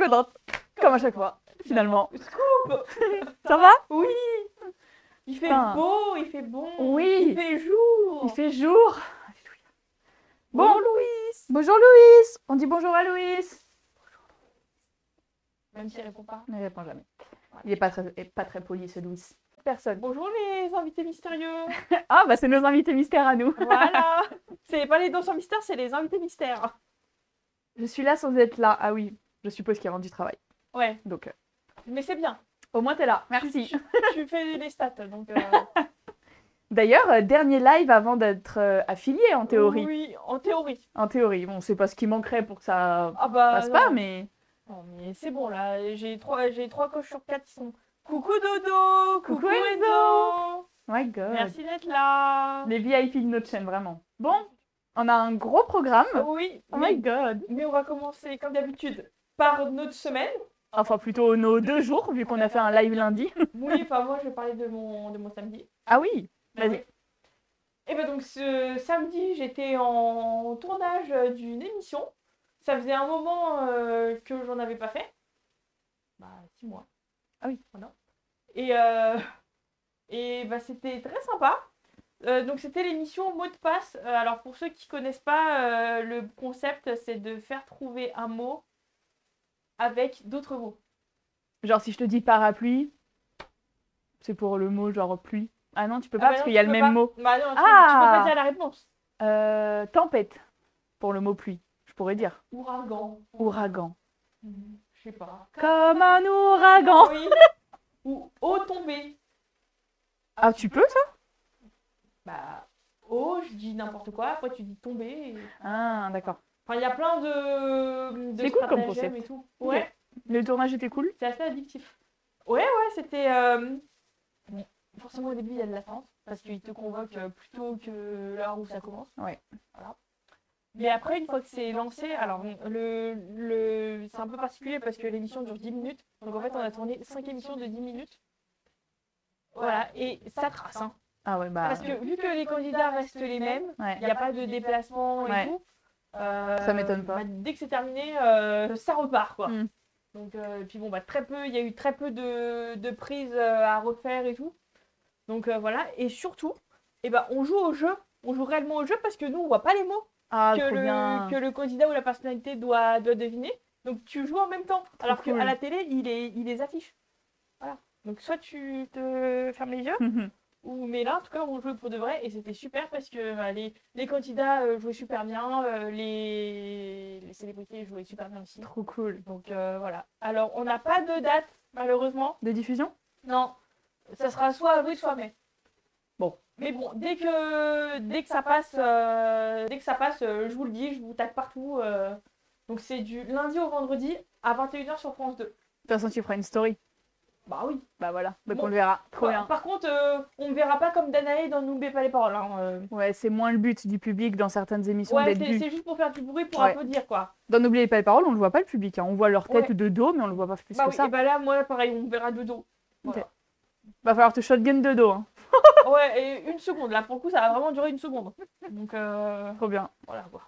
contente, comme à chaque fois, finalement. Scoop. Ça va? Oui. Il fait Putain. beau, il fait bon. Oui. Il fait jour. Il fait jour. Bon, Bonjour Louise. bonjour Louis. On dit bonjour à Louis. Même s'il répond pas. Il ne répond jamais. Il est pas très poli, ce Louis. Personne. Bonjour les invités mystérieux. Ah, bah c'est nos invités mystères à nous. Voilà. C'est pas les danseurs mystères, c'est les invités mystères. Je suis là sans être là. Ah oui, je suppose qu'il rentre du travail. Ouais. Donc, Mais c'est bien. au moins t'es là. Merci. Tu fais les stats, donc. D'ailleurs, dernier live avant d'être affilié en théorie. Oui, en théorie. En théorie. Bon, c'est pas ce qui manquerait pour que ça Ah bah. passe non. pas, mais... Non, mais c'est bon là. J'ai trois coches sur 4 qui sont. Coucou Dodo. Coucou Enzo. Oh my god. Merci d'être là. Les VIP de notre chaîne, vraiment. Bon, on a un gros programme. Oui, Oh my god. mais on va commencer comme d'habitude par notre semaine. Enfin, plutôt nos 2 jours, vu qu'on a fait un live lundi. Oui, enfin moi je vais parler de mon samedi. Ah oui, vas-y. Et ben donc ce samedi j'étais en tournage d'une émission. Ça faisait un moment que j'en avais pas fait. Bah 6 mois. Ah oui. Voilà. Et bah c'était très sympa. Donc c'était l'émission Mot de passe. Alors pour ceux qui connaissent pas, le concept c'est de faire trouver un mot avec d'autres mots. Genre, si je te dis parapluie, c'est pour le mot genre pluie. Ah non, tu peux pas bah parce non, qu'il y a tu le peux même pas. mot. Bah non, tu peux Ah. pas dire la réponse. Tempête, pour le mot pluie, je pourrais dire. Ouragan. Ouragan. Je sais pas. Comme un ouragan. Oui. Ou eau tombée. Ah, tu peux ça? Bah, eau, je dis n'importe quoi. Après, tu dis tomber. Et... Ah, d'accord. Enfin, il y a plein de C'est cool comme stratagèmes concept. et tout. Ok. Ouais, Le tournage était cool? c'est assez addictif. Ouais, c'était... Bon, forcément, au début, il y a de l'attente. Parce qu'ils te convoquent plus tôt que l'heure où ça commence. Ouais. Voilà. Mais après, une fois que c'est lancé, alors c'est un peu particulier parce que l'émission dure 10 minutes. Donc en fait, on a tourné 5 émissions de 10 minutes. Voilà, et ça trace. Hein. Ah ouais, bah... Parce que vu que les candidats restent les mêmes, Ouais. il n'y a pas de déplacement et Ouais. tout. Ça m'étonne pas. Bah, dès que c'est terminé, ça repart quoi. Mm. Donc, et puis bon, bah, il y a eu très peu de prises à refaire et tout. Donc voilà, et surtout, on joue au jeu. On joue réellement au jeu parce que nous, on voit pas les mots Ah, que trop bien. le candidat ou la personnalité doit deviner. Donc tu joues en même temps. Alors cool. qu'à la télé, il les affiche. Voilà. Donc soit tu te fermes les yeux, mais là, en tout cas, on jouait pour de vrai et c'était super parce que bah, les candidats jouaient super bien, les célébrités jouaient super bien aussi. Trop cool. Donc voilà. Alors, on n'a pas de date, malheureusement. De diffusion? Non. Ça sera soit avril, soit mai. Bon. Mais bon, dès que ça passe, je vous le dis, je vous tag partout. Donc c'est du lundi au vendredi à 21h sur France 2. De toute façon, tu feras une story. Bah oui. Bah voilà, donc Bon. on le verra. Trop bien. Par contre, on ne verra pas comme Danae dans N'oubliez pas les paroles. Hein. Ouais, c'est moins le but du public dans certaines émissions Ouais, d'être vu. c'est juste pour faire du bruit, pour Ouais. applaudir quoi. Dans N'oubliez pas les paroles, on le voit pas le public. Hein. On voit leur tête Ouais. de dos, mais on le voit pas plus Bah que oui, ça. et bah là, moi, pareil, on verra de dos. Voilà. Ok. Va falloir te shotgun de dos. Hein. Ouais, et 1 seconde. Là, pour le coup, ça va vraiment durer 1 seconde. Donc, Trop bien. voilà quoi.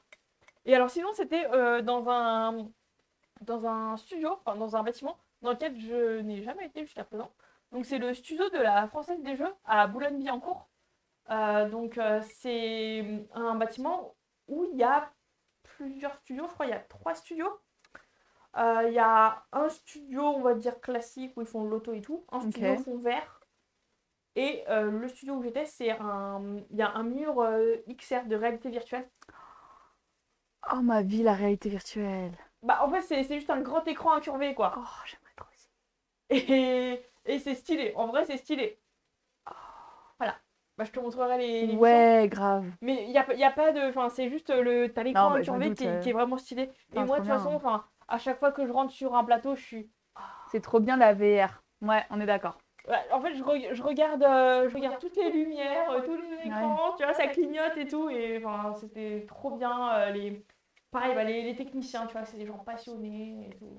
Et alors, sinon, c'était dans un studio, enfin dans un bâtiment dans lequel je n'ai jamais été jusqu'à présent. Donc, c'est le studio de la Française des Jeux à Boulogne-Billancourt. C'est un bâtiment où il y a plusieurs studios. Je crois qu'il y a 3 studios. Il y a un studio, on va dire classique, où ils font de l'auto et tout. Un studio fond vert. Et le studio où j'étais, il y a un mur XR de réalité virtuelle. Oh ma vie, la réalité virtuelle. Bah en fait, c'est juste un grand écran incurvé, quoi. Oh, j'aimerais trop aussi. Et c'est stylé. En vrai, c'est stylé. Voilà. Bah je te montrerai les Ouais, grave. Mais il y a pas de... Enfin, c'est juste t'as l'écran incurvé qui est vraiment stylé. Et moi, de toute façon, à chaque fois que je rentre sur un plateau, je suis... C'est trop bien la VR. Ouais, on est d'accord. En fait, je regarde toutes les lumières, tous les écrans, tu vois, ça clignote et tout. Et enfin, c'était trop bien. Pareil, les techniciens, tu vois, c'est des gens passionnés et tout.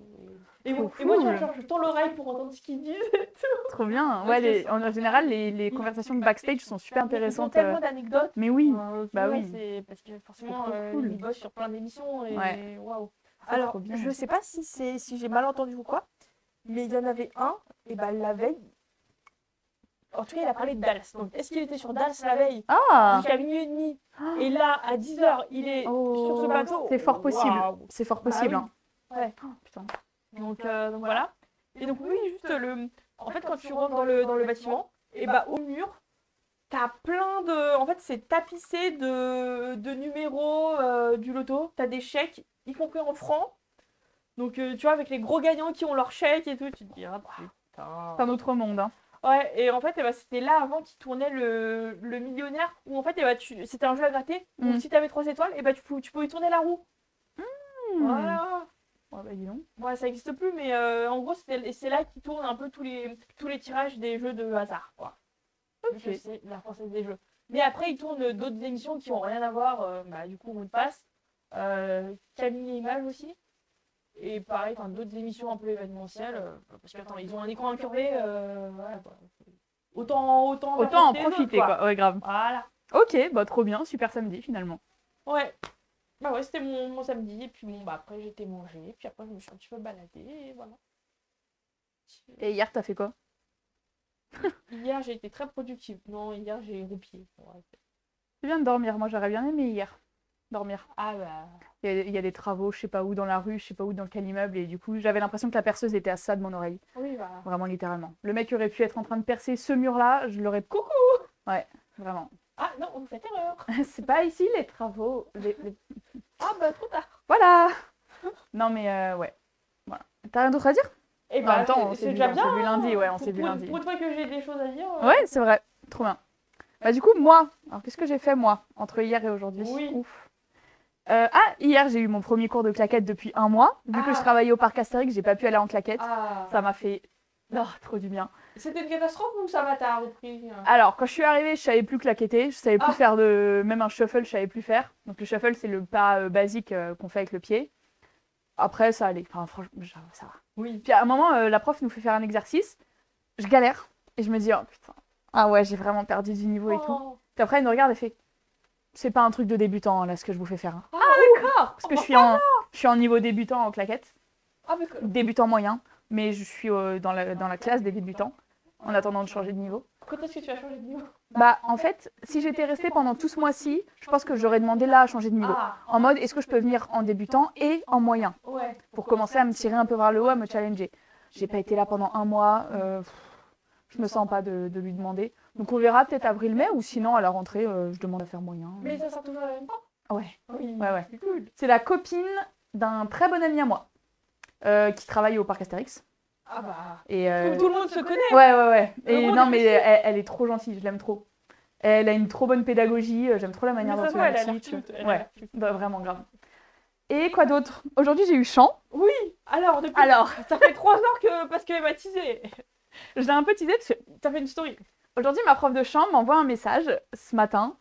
Et moi, tu vois, genre, je tends l'oreille pour entendre ce qu'ils disent et tout. Trop bien. Ouais, en général, les conversations de backstage sont super intéressantes. Ils ont tellement d'anecdotes. Mais oui, bah oui. C'est parce que forcément, trop cool. ils bossent sur plein d'émissions et waouh. Alors, trop bien. je sais pas si j'ai mal entendu ou quoi, mais il y en avait un, et bah la veille, en tout cas, il a parlé de Dals. Donc, est-ce qu'il était sur Dals la veille Ah jusqu'à minuit et demi? Et là, à 10h, il est sur ce bateau. C'est fort possible. Waouh. C'est fort Bah possible. oui. Hein. Ouais. Oh, putain. Donc voilà. Et donc oui, juste en fait, quand tu rentres dans le bâtiment, et bah au mur, t'as plein de... En fait, c'est tapissé de numéros du loto. T'as des chèques, y compris en francs. Donc tu vois, avec les gros gagnants qui ont leurs chèques et tout, tu te dis, ah putain. C'est un autre monde. Hein. Ouais, et en fait, eh ben, c'était là avant qu'ils tournaient le millionnaire, où en fait, eh ben, c'était un jeu à gratter, où si t'avais 3 étoiles, et ben, tu pouvais tourner la roue. Voilà. Ouais, bah dis donc. Ouais, ça n'existe plus, mais en gros, c'est là qu'ils tournent un peu tous les tirages des jeux de hasard, quoi. Ok. C'est la française des jeux. Mais après, ils tournent d'autres émissions qui n'ont rien à voir, bah, du coup, on te passe. Camille et Images aussi. Et pareil, d'autres émissions un peu événementielles. Parce que, attends, ils ont un écran incurvé, voilà, quoi. Autant en profiter, quoi. Ouais, grave. Voilà. Ok, bah trop bien, super samedi finalement. Ouais. Bah ouais, c'était mon samedi. Et puis bon, bah après, j'ai été manger. Puis après, je me suis un petit peu baladée. Et voilà. Et hier, t'as fait quoi? Hier, j'ai été très productive. Non, hier, j'ai roupié. Ouais. Je viens de dormir, moi j'aurais bien aimé hier. Dormir. Ah bah. Il y a des travaux, je sais pas où dans la rue, je sais pas où dans quel immeuble, et du coup j'avais l'impression que la perceuse était à ça de mon oreille. Oui, voilà. Vraiment littéralement. Le mec aurait pu être en train de percer ce mur-là, je l'aurais... Coucou. Ouais, vraiment. Ah non, vous faites erreur. C'est pas ici les travaux. Ah bah trop tard. Voilà. Non mais ouais. Voilà. T'as rien d'autre à dire? Et En bah, même temps, c'est déjà bien. On s'est vu lundi, ouais, on s'est vu lundi. Pour une fois que j'ai des choses à dire. Ouais, c'est vrai. Trop bien. Bah du coup, moi, alors qu'est-ce que j'ai fait moi, entre hier et aujourd'hui? Oui. Ouf. Hier j'ai eu mon premier cours de claquettes depuis 1 mois. Vu que je travaillais au parc Astérix, j'ai pas pu aller en claquettes. Ça m'a fait trop du bien. C'était une catastrophe ou ça va, t'as repris? Alors, quand je suis arrivée, je savais plus claquetter. Je savais plus faire même un shuffle, je savais plus faire. Donc le shuffle, c'est le pas basique qu'on fait avec le pied. Après, ça allait. Enfin, franchement, ça va. Oui. Puis à un moment, la prof nous fait faire un exercice. Je galère. Et je me dis, oh putain. Ah ouais, j'ai vraiment perdu du niveau et tout. Puis après, elle me regarde et fait, c'est pas un truc de débutant, là, ce que je vous fais faire. Hein. Ah d'accord. Parce que je suis en niveau débutant en claquettes. Débutant moyen. Mais je suis dans la classe des débutants. En attendant de changer de niveau. Quand est-ce que tu as changé de niveau? Bah, en fait, si j'étais restée pendant tout ce mois-ci, je pense que j'aurais demandé là à changer de niveau. En mode, est-ce que je peux venir en débutant et en moyen? Ouais. Pour commencer à me tirer un peu vers le haut, à me challenger. J'ai pas été là pendant 1 mois. Je me sens pas de lui demander. Donc on verra peut-être avril-mai, ou sinon à la rentrée, je demande à faire moyen. Mais ça sera toujours la même fois? Ouais. Oui. Ouais. C'est cool. C'est la copine d'un très bon ami à moi, qui travaille au parc Astérix. Ah bah. Et tout le monde se connaît. Ouais. Et non, mais elle est trop gentille, je l'aime trop. Elle a une trop bonne pédagogie, j'aime trop la manière dont elle explique. Ouais, bah, vraiment grave. Et quoi d'autre? Aujourd'hui, j'ai eu chant. Oui, alors, ça fait 3 heures que Pascal m'a teasé. Je l'ai un peu teasé parce que T'as fait une story. aujourd'hui, ma prof de chant m'envoie un message ce matin,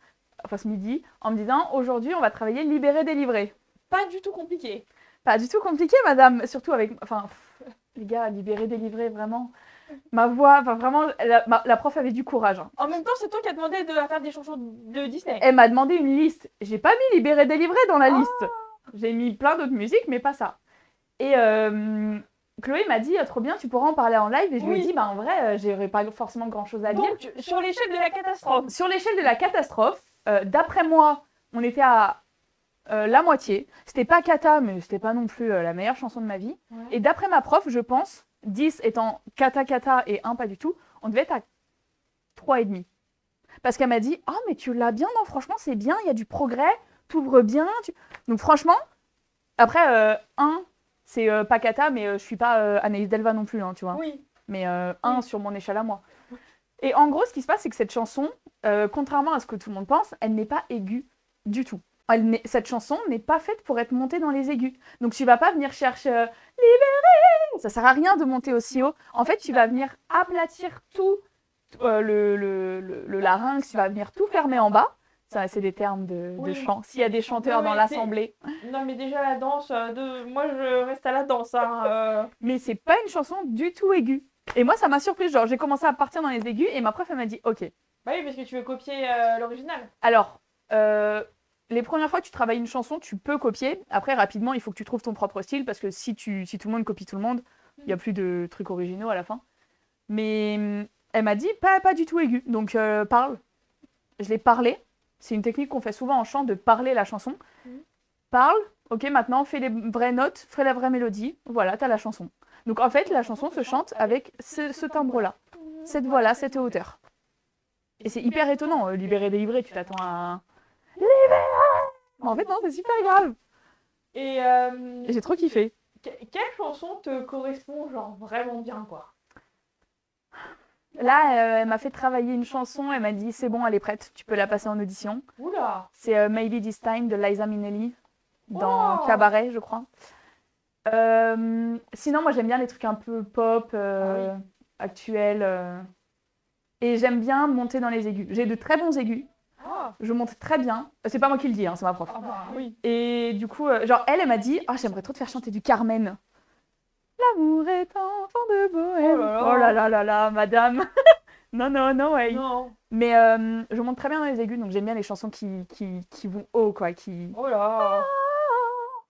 enfin ce midi, en me disant, aujourd'hui, on va travailler libéré-délivré. Pas du tout compliqué. Pas du tout compliqué, madame. Surtout avec... Enfin, les gars, libéré-délivré, vraiment... Ma voix, enfin vraiment, la prof avait du courage. Hein. En même temps, c'est toi qui as demandé de faire des chansons de Disney. Elle m'a demandé une liste. J'ai pas mis libéré délivré dans la liste. J'ai mis plein d'autres musiques, mais pas ça. Et Chloé m'a dit, trop bien, tu pourras en parler en live. Et je lui ai dit, bah en vrai, j'aurais pas forcément grand chose à dire. Donc, sur l'échelle de la catastrophe. Sur l'échelle de la catastrophe, d'après moi, on était à la moitié. C'était pas cata, mais c'était pas non plus la meilleure chanson de ma vie. Ouais. Et d'après ma prof, je pense, 10 étant cata et 1 pas du tout, on devait être à 3,5. Parce qu'elle m'a dit, mais tu l'as bien, non, franchement, c'est bien, il y a du progrès, t'ouvres bien. Donc franchement, après, 1, c'est pas cata, mais je suis pas Anaïs Delva non plus, hein, tu vois. Oui. Mais 1 sur mon échelle à moi. Et en gros, ce qui se passe, c'est que cette chanson, contrairement à ce que tout le monde pense, elle n'est pas aiguë du tout. Cette chanson n'est pas faite pour être montée dans les aigus. Donc tu vas pas venir chercher libéré. Ça sert à rien de monter aussi haut. En fait, tu vas venir aplatir tout le larynx, tu vas venir tout fermer en bas. Ça, c'est des termes de chant. S'il y a des chanteurs dans l'assemblée. Non, mais déjà la danse, moi je reste à la danse. Hein, Mais c'est pas une chanson du tout aiguë. Et moi, ça m'a surpris. Genre, j'ai commencé à partir dans les aigus et ma prof, elle m'a dit, ok. Bah oui, parce que tu veux copier l'original. Alors, les premières fois que tu travailles une chanson, tu peux copier. Après, rapidement, il faut que tu trouves ton propre style parce que si tout le monde copie tout le monde, il n'y a plus de trucs originaux à la fin. Mais elle m'a dit pas du tout aigu, donc parle. Je l'ai parlé. C'est une technique qu'on fait souvent en chant de parler la chanson. Parle, ok, maintenant fais les vraies notes, fais la vraie mélodie, voilà, t'as la chanson. Donc en fait, la chanson se chante avec ce timbre-là, cette voix-là, cette hauteur. Et c'est hyper étonnant, libéré, délivré, tu t'attends à... Libéré. En fait, non, c'est super grave. Et j'ai trop kiffé. Quelle chanson te correspond genre vraiment bien, quoi? Là, elle m'a fait travailler une chanson, elle m'a dit c'est bon, elle est prête, tu peux la passer en audition. Oula. C'est Maybe This Time de Liza Minnelli dans Cabaret, je crois. Sinon, moi j'aime bien les trucs un peu pop, actuels. Et j'aime bien monter dans les aigus. J'ai de très bons aigus. Je monte très bien. C'est pas moi qui le dis, hein, c'est ma prof. Oui. Et du coup, genre elle m'a dit j'aimerais trop te faire chanter du Carmen. L'amour est enfant de bohème. Oh là là là là, madame. Non, non, non, ouais. Non. Mais je monte très bien dans les aigus, donc j'aime bien les chansons qui vont haut, quoi. Oh là.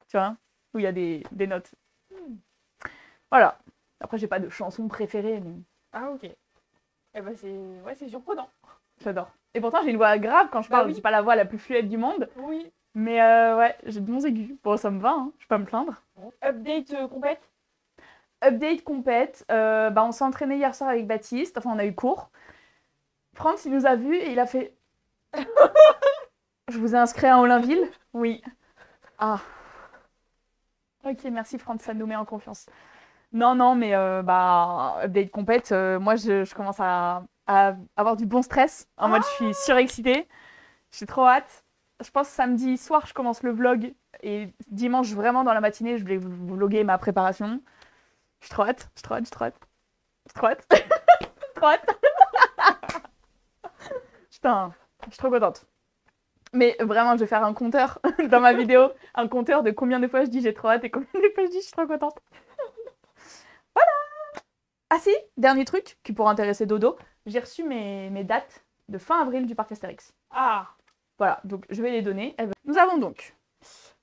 Tu vois, où il y a des notes. Voilà. Après, j'ai pas de chanson préférée, mais... Ah, ok. Eh ben, c'est surprenant. J'adore. Et pourtant, j'ai une voix grave quand je parle. Oui. J'ai pas la voix la plus fluide du monde. Oui. Mais ouais, j'ai de bons aigus. Bon, ça me va, hein. Je peux pas me plaindre. Update compète. Update compète. On s'est entraîné hier soir avec Baptiste. Enfin, on a eu cours. Franz, il nous a vus et il a fait... Je vous ai inscrit à Olinville? Oui. Ah. Ok, merci Franz, ça nous met en confiance. Non, non, mais update compète, moi je commence à avoir du bon stress. En mode, je suis surexcitée. J'ai trop hâte. Je pense que samedi soir, je commence le vlog. Et dimanche, vraiment dans la matinée, je vais vous vlogger ma préparation. Je suis trop hâte, je suis trop hâte, je suis trop hâte. Je suis trop hâte. Trop hâte. Putain, je suis trop contente. Mais vraiment, je vais faire un compteur dans ma vidéo. Un compteur de combien de fois je dis j'ai trop hâte et combien de fois je dis je suis trop contente. Voilà. Ah si, dernier truc qui pourrait intéresser Dodo. J'ai reçu mes dates de fin avril du parc Astérix. Ah. Voilà, donc je vais les donner. Nous avons donc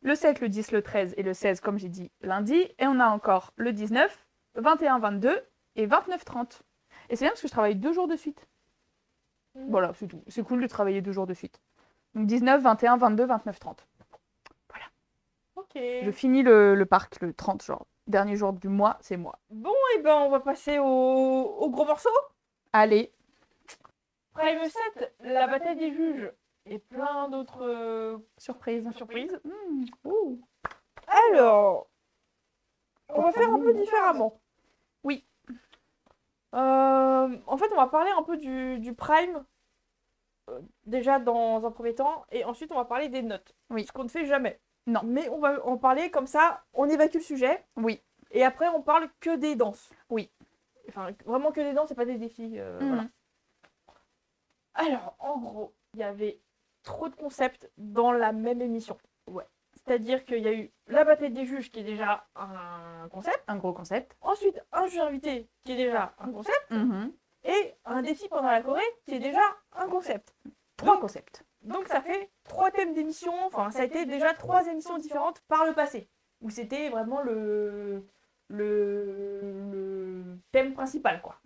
le 7, le 10, le 13 et le 16, comme j'ai dit, lundi. Et on a encore le 19, 21, 22 et 29, 30. Et c'est bien parce que je travaille 2 jours de suite. Voilà, c'est tout. C'est cool de travailler 2 jours de suite. Donc 19, 21, 22, 29, 30. Voilà. Ok. Je finis le parc le 30, genre. Dernier jour du mois, c'est moi. Bon, et ben on va passer au gros morceau. Allez. Prime 7, la bataille des juges. Et plein d'autres surprises. Alors, on va faire un peu différemment. Oui. En fait, on va parler un peu du Prime. Déjà dans un premier temps. Et ensuite, on va parler des notes. Oui. Ce qu'on ne fait jamais. Non. Mais on va en parler comme ça. On évacue le sujet. Oui. Et après, on parle que des danses. Oui. Enfin, vraiment que des danses et pas des défis. Voilà. Alors, en gros, il y avait trop de concepts dans la même émission. Ouais. C'est-à-dire qu'il y a eu la bataille des juges qui est déjà un concept. Un gros concept. Ensuite, un juge invité qui est déjà un concept. Et un défi pendant la Corée qui est déjà un concept. 3 concepts. Donc ça fait 3 thèmes d'émission. Enfin, ça a été déjà 3 émissions différentes par le passé. Où c'était vraiment le thème principal, quoi.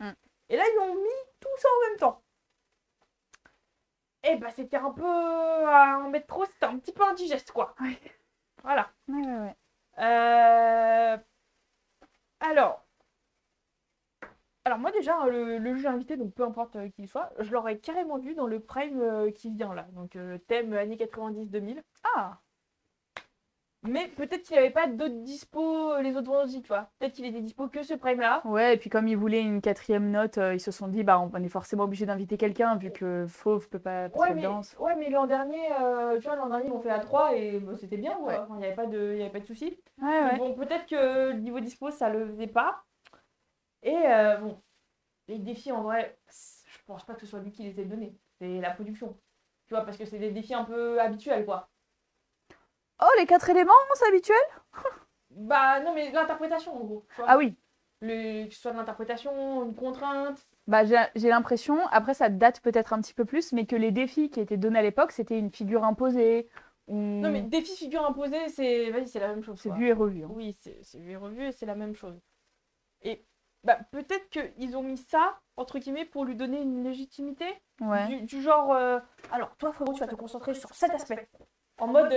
Et là, ils ont mis tout ça en même temps. Et bah c'était un peu à en mettre trop, c'était un petit peu indigeste, quoi. Ouais. Voilà. Ouais. Alors moi déjà, le juge invité, donc peu importe qui il soit, je l'aurais carrément vu dans le Prime qui vient là. Donc thème années 90-2000. Ah. Mais peut-être qu'il n'y avait pas d'autres dispo les autres vendredis, tu vois. Peut-être qu'il était dispo que ce Prime-là. Ouais, et puis comme ils voulaient une 4e note, ils se sont dit, on est forcément obligé d'inviter quelqu'un, vu que Fauve peut pas danse. Ouais, mais l'an dernier, tu vois, l'an dernier, ils ont fait à 3 et c'était bien, ouais. Enfin, il n'y avait pas de souci. Ouais. Bon, peut-être que le niveau dispo, ça le faisait pas. Et bon, les défis, en vrai, je pense pas que ce soit lui qui les ait donnés. C'est la production. Tu vois, parce que c'est des défis un peu habituels, quoi. Oh, les 4 éléments, c'est habituel? Bah non, mais l'interprétation, en gros. Tu vois. Ah oui. Que ce soit de l'interprétation, une contrainte. J'ai l'impression, après ça date peut-être un petit peu plus, mais que les défis qui étaient donnés à l'époque, c'était une figure imposée Non, mais défi figure imposée, c'est la même chose. C'est vu et revu. Hein. Oui, c'est vu et revu et c'est la même chose. Et bah, peut-être qu'ils ont mis ça, entre guillemets, pour lui donner une légitimité. Ouais. Du genre, alors toi, frérot, tu vas te concentrer sur cet aspect. En mode,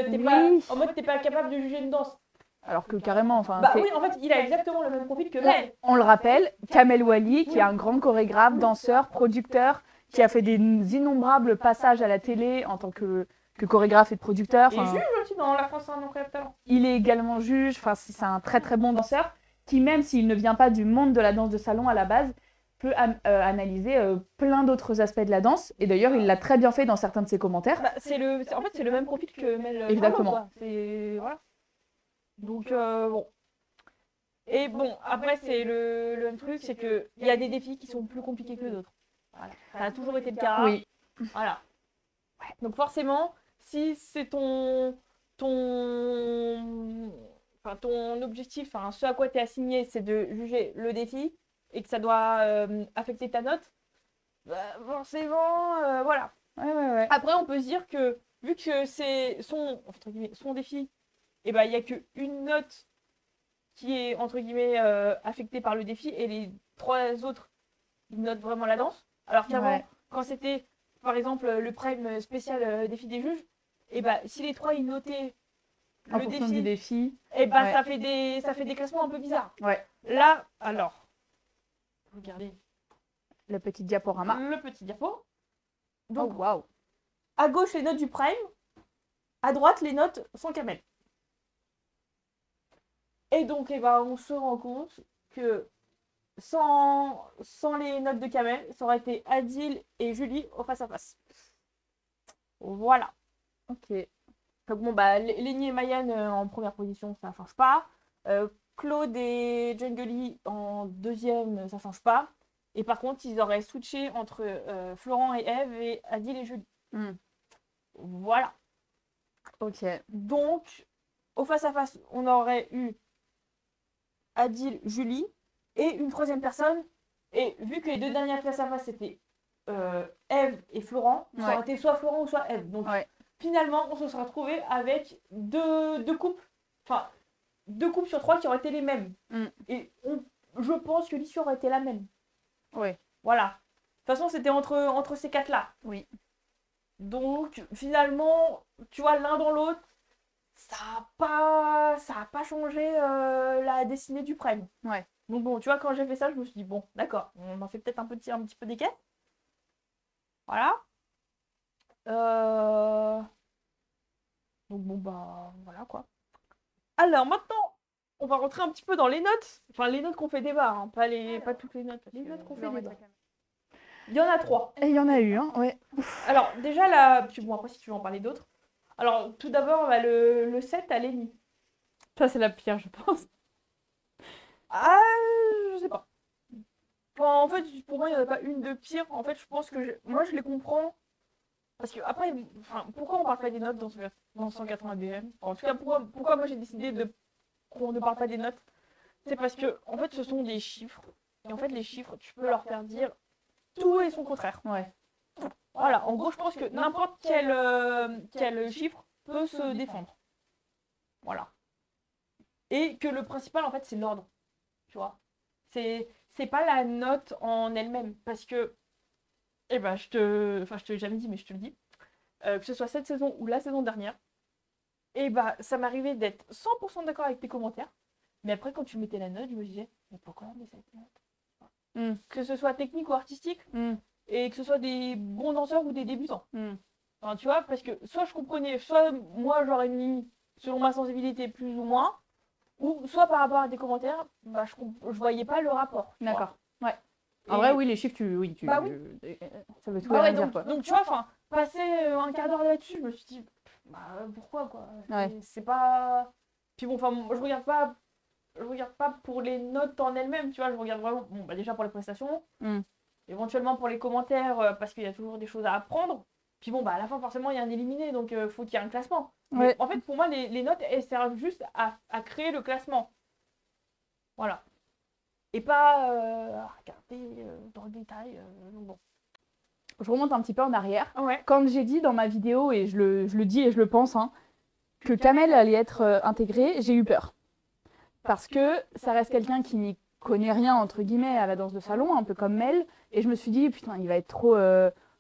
t'es pas capable de juger une danse. Alors que carrément, enfin. Bah oui, en fait, il a exactement le même profil que Mel. On le rappelle, Kamel Wally, qui est un grand chorégraphe, danseur, producteur, qui a fait des innombrables passages à la télé en tant que chorégraphe et producteur. Et juge aussi dans La France a un incroyable talent. Il est également juge, enfin c'est un très très bon danseur, qui même s'il ne vient pas du monde de la danse de salon à la base, peut analyser plein d'autres aspects de la danse. Et d'ailleurs, il l'a très bien fait dans certains de ses commentaires. Bah, en fait, c'est le même profil que Mel. Exactement. Voilà. Donc, bon. Et bon, après, c'est le même truc, c'est qu'il y a des défis qui sont plus compliqués que d'autres. Voilà. Ça a toujours été le cas. Oui. Voilà. Donc forcément, si c'est ton objectif, enfin, ce à quoi tu es assigné, c'est de juger le défi et que ça doit affecter ta note, bah, forcément, voilà. Ouais. Après, on peut se dire que vu que c'est entre guillemets, son défi, et ben, il n'y a qu'une note qui est entre guillemets affectée par le défi et les 3 autres ils notent vraiment la danse. Alors qu'avant, quand c'était par exemple le prime spécial défi des juges, et ben si les 3 ils notaient le défi, et ben ça fait des classements un peu bizarres. Ouais. Là, alors, regardez le petit diaporama. Le petit diapo. Donc, oh waouh. À gauche les notes du prime, à droite les notes sans Kamel. Et donc, on se rend compte que sans les notes de Kamel, ça aurait été Adil et Julie au face-à-face. Voilà. Ok. Donc bon, Lenny et Mayan en première position, ça ne change pas. Claude et Jungly en deuxième, ça ne change pas. Et par contre, ils auraient switché entre Florent et Eve et Adil et Julie. Voilà. Ok. Donc, au face-à-face, on aurait eu Adil, Julie et une troisième personne. Et vu que les 2 dernières face-à-face, c'était Eve et Florent, ça aurait été soit Florent ou soit Eve. Donc, finalement, on se serait retrouvé avec deux couples. Enfin, 2 couples sur 3 qui auraient été les mêmes. Et je pense que l'issue aurait été la même. Oui. Voilà. De toute façon, c'était entre ces 4-là. Oui. Donc, finalement, tu vois, l'un dans l'autre, ça a pas changé la destinée du prime. Ouais. Donc bon, tu vois, quand j'ai fait ça, je me suis dit, bon, d'accord, on en fait peut-être un petit peu des quêtes. Voilà. Donc bon, voilà quoi. Alors maintenant, on va rentrer un petit peu dans les notes. Enfin, les notes qu'on fait débat, hein, pas toutes les notes. Les notes qu'on fait débat. Il y en a 3. Et il y en a eu, hein, ouais. Alors, déjà, là, puis bon, après, si tu veux en parler d'autres. Alors, tout d'abord, le 7 à Lenny. Ça, c'est la pire, je pense. Ah, je sais pas. Enfin, en fait, pour moi, il n'y en a pas une de pire. En fait, je pense que moi, je les comprends. Parce que après, pourquoi on parle pas des notes dans 180 BM? En tout cas, pourquoi moi j'ai décidé qu'on ne parle pas des notes? C'est parce que, en fait, ce sont des chiffres. Et en fait, les chiffres, tu peux leur faire dire tout et son contraire. Ouais. Voilà, en gros, je pense que n'importe quel chiffre peut se défendre. Voilà. Et que le principal, en fait, c'est l'ordre. Tu vois? C'est pas la note en elle-même. Parce que, je te l'ai jamais dit, mais je te le dis. Que ce soit cette saison ou la saison dernière, ça m'arrivait d'être 100% d'accord avec tes commentaires. Mais après, quand tu mettais la note, je me disais, mais pourquoi on met cette note? Que ce soit technique ou artistique, et que ce soit des bons danseurs ou des débutants. Enfin, tu vois, parce que soit je comprenais, soit moi j'aurais mis, selon ma sensibilité, plus ou moins, ou soit par rapport à des commentaires, je voyais pas le rapport. D'accord. Ouais. En vrai, oui, les chiffres, Bah oui. Ça veut tout dire, quoi. Donc, tu vois, passer un quart d'heure là-dessus, je me suis dit, pourquoi, quoi? C'est pas... Puis bon, je regarde pas pour les notes en elles-mêmes, tu vois, je regarde vraiment, déjà pour les prestations, éventuellement pour les commentaires, parce qu'il y a toujours des choses à apprendre. Puis bon, à la fin, forcément, il y a un éliminé, donc faut qu'il y ait un classement. Mais en fait, pour moi, les notes, elles servent juste à créer le classement. Voilà. Et pas à regarder dans le détail. Bon. Je remonte un petit peu en arrière. Ouais. Comme j'ai dit dans ma vidéo, et je le dis et je le pense, hein, que Kamel allait être intégrée, j'ai eu peur. Parce que ça reste quelqu'un qui n'y connaît rien, entre guillemets, à la danse de salon, un peu comme Mel. Et je me suis dit, putain, il va être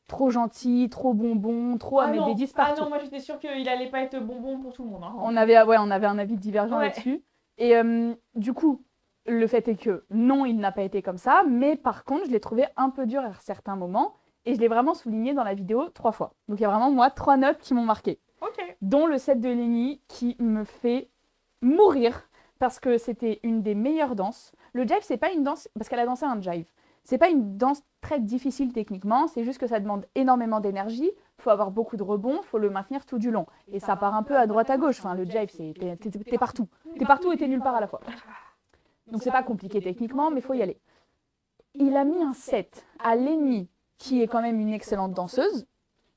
trop gentil, trop bonbon, trop à mettre des 10 partout. Ah non, moi j'étais sûre qu'il allait pas être bonbon pour tout le monde. Hein. On avait un avis divergent là-dessus. Et du coup, le fait est que non, il n'a pas été comme ça. Mais par contre, je l'ai trouvé un peu dur à certains moments. Et je l'ai vraiment souligné dans la vidéo 3 fois. Donc il y a vraiment, moi, 3 notes qui m'ont marqué. Dont le set de Lenny qui me fait mourir. Parce que c'était une des meilleures danses. Le jive, c'est pas une danse, parce qu'elle a dansé un jive. C'est pas une danse très difficile techniquement, c'est juste que ça demande énormément d'énergie. Il faut avoir beaucoup de rebonds, il faut le maintenir tout du long. Et ça part un peu à droite à gauche. Enfin, le jive, t'es partout. T'es partout et t'es nulle part à la fois. Donc c'est pas compliqué techniquement, mais il faut y aller. Il a mis un set à Lenny, qui est quand même une excellente danseuse,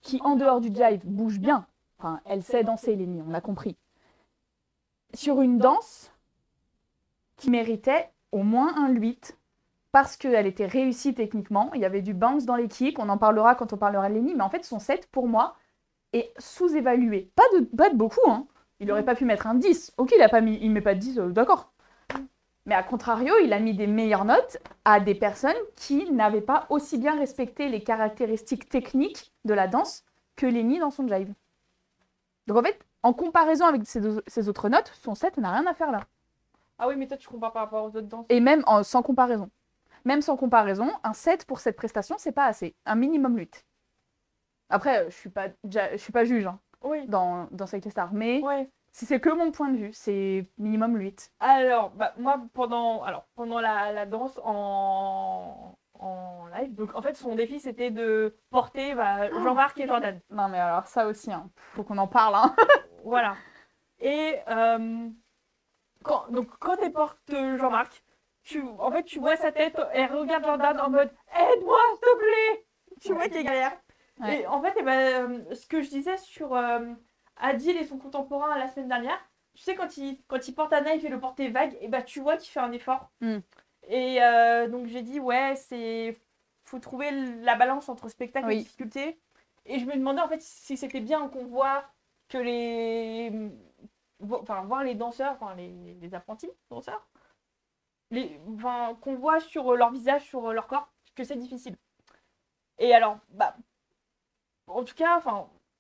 qui en dehors du jive bouge bien. Enfin, elle sait danser, Lenny, on l'a compris. Sur une danse qui méritait au moins un 8 parce qu'elle était réussie techniquement. Il y avait du bounce dans les kicks, on en parlera quand on parlera de Lenny, mais en fait son set pour moi est sous-évalué. Pas de beaucoup, hein. Il aurait pas pu mettre un 10. Ok, il met pas de 10, d'accord. Mais à contrario, il a mis des meilleures notes à des personnes qui n'avaient pas aussi bien respecté les caractéristiques techniques de la danse que Lenny dans son jive. Donc en fait, en comparaison avec ses autres notes, son set n'a rien à faire là. Ah oui, mais toi, tu compares par rapport aux autres danses. Et même sans comparaison. Même sans comparaison, un 7 pour cette prestation, c'est pas assez. Un minimum 8. Après, je suis pas juge hein, dans Cycle Star. Mais si c'est que mon point de vue, c'est minimum 8. Alors, moi, pendant la danse en live, donc en fait, son défi, c'était de porter Jean-Marc et Jordan. Non, mais alors ça aussi, hein, faut qu'on en parle. Hein. Voilà. Et... quand elle porte Jean-Marc, tu vois sa tête, elle regarde Jordan en mode « Aide-moi, s'il te plaît !» Tu vois qu'il galère. Ouais. Et en fait, ce que je disais sur Adil et son contemporain la semaine dernière, tu sais, quand il porte Anna, il fait le porter vague, et tu vois qu'il fait un effort. Et donc j'ai dit, faut trouver la balance entre spectacle et difficulté. Et je me demandais en fait si c'était bien qu'on voit que voir les danseurs, les apprentis danseurs, qu'on voit sur leur visage, sur leur corps, que c'est difficile. Et alors, en tout cas,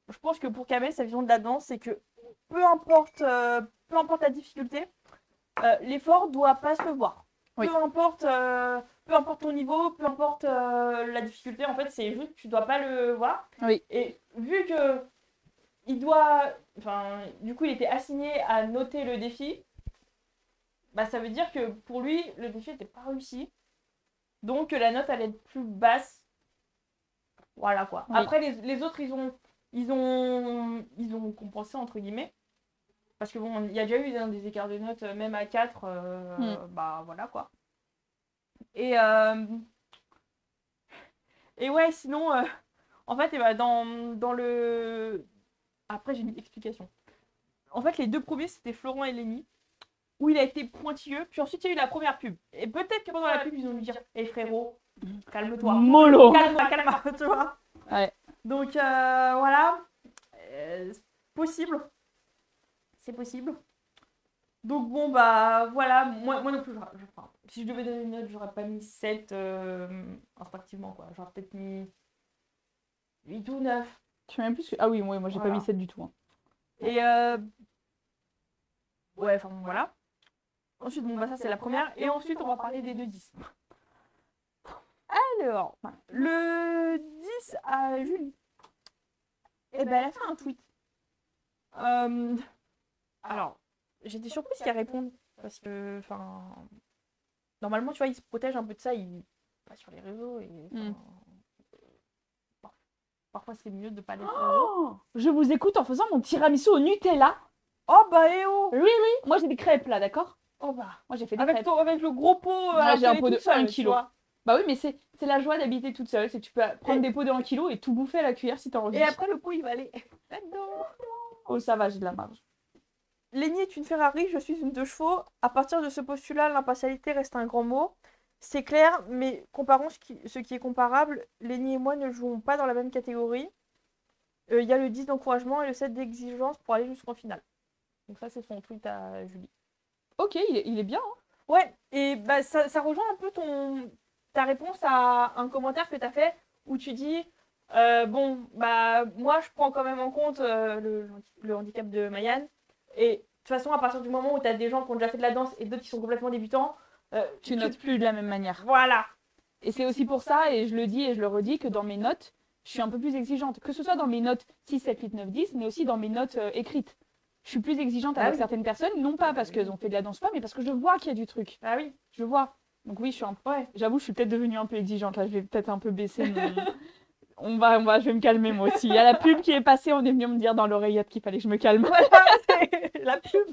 je pense que pour Kamel, sa vision de la danse, c'est que peu importe la difficulté, l'effort doit pas se voir. Peu importe ton niveau, peu importe la difficulté, en fait, c'est juste que tu dois pas le voir. Et vu que du coup, il était assigné à noter le défi. Ça veut dire que pour lui, le défi n'était pas réussi. Donc, la note allait être plus basse. Voilà quoi. Après, les autres, ils ont compensé, entre guillemets. Parce que bon, il y a déjà eu des écarts de notes, même à 4. Voilà quoi. Et ouais, sinon, en fait, dans le... Après, j'ai mis explication. En fait, les deux premiers, c'était Florent et Lenny, où il a été pointilleux. Puis ensuite, il y a eu la première pub. Et peut-être que pendant la pub, ils ont dû dire « Hé frérot, calme-toi. » Mollo. Calme-toi, tu vois. Ouais. Donc, voilà. Possible. C'est possible. Donc, bon, voilà. Moi non plus, si je devais donner une note, j'aurais pas mis 7 instinctivement, quoi. J'aurais peut-être mis 8 ou 9. Tu mets même plus que... Ah oui, moi j'ai pas mis 7 du tout. Hein. Et voilà. Ensuite, ça c'est la première. Et ensuite, on va parler des 2-10. Alors, le 10 à Julie. Elle a fait un tweet. Alors, j'étais surprise qu'elle réponde. Parce que, normalement, tu vois, il se protège un peu de ça. Il passe sur les réseaux. Et, parfois, c'est mieux de pas aller sur les réseaux. Je vous écoute en faisant mon tiramisu au Nutella. Oh, oh. Oui. Moi, j'ai des crêpes, là, d'accord? Oh, moi, j'ai fait des crêpes. Avec le gros pot. J'ai un pot de 1 kg. Bah oui, mais c'est la joie d'habiter toute seule. C'est que tu peux prendre des pots de 1 kg et tout bouffer à la cuillère si t'as envie. Et après, le pot, il va aller là-dedans. Oh, ça va, j'ai de la marge. Lenny est une Ferrari, je suis une 2 chevaux. À partir de ce postulat, l'impartialité reste un grand mot. C'est clair, mais comparons ce qui est comparable. Lenny et moi ne jouons pas dans la même catégorie. Il y a le 10 d'encouragement et le 7 d'exigence pour aller jusqu'en finale. Donc ça, c'est son tweet à Julie. Ok, il est bien. Hein. Ouais, et bah, ça rejoint un peu ta réponse à un commentaire que tu as fait où tu dis bon, bah, moi, je prends quand même en compte le handicap de Mayan. Et de toute façon, à partir du moment où tu as des gens qui ont déjà fait de la danse et d'autres qui sont complètement débutants, tu notes plus de la même manière. Voilà. Et c'est aussi pour ça, et je le dis et je le redis, que dans mes notes, je suis un peu plus exigeante. Que ce soit dans mes notes 6, 7, 8, 9, 10, mais aussi dans mes notes écrites. Je suis plus exigeante avec certaines personnes, non pas parce qu'elles ont fait de la danse ou pas, mais parce que je vois qu'il y a du truc. Ah oui. Je vois. Donc oui, je suis un peu... Ouais, j'avoue, je suis peut-être devenue un peu exigeante. Là, je vais peut-être un peu baisser mon... je vais me calmer moi aussi. Il y a la pub qui est passée, on est venu me dire dans l'oreillette qu'il fallait que je me calme. Voilà, c'est la pub.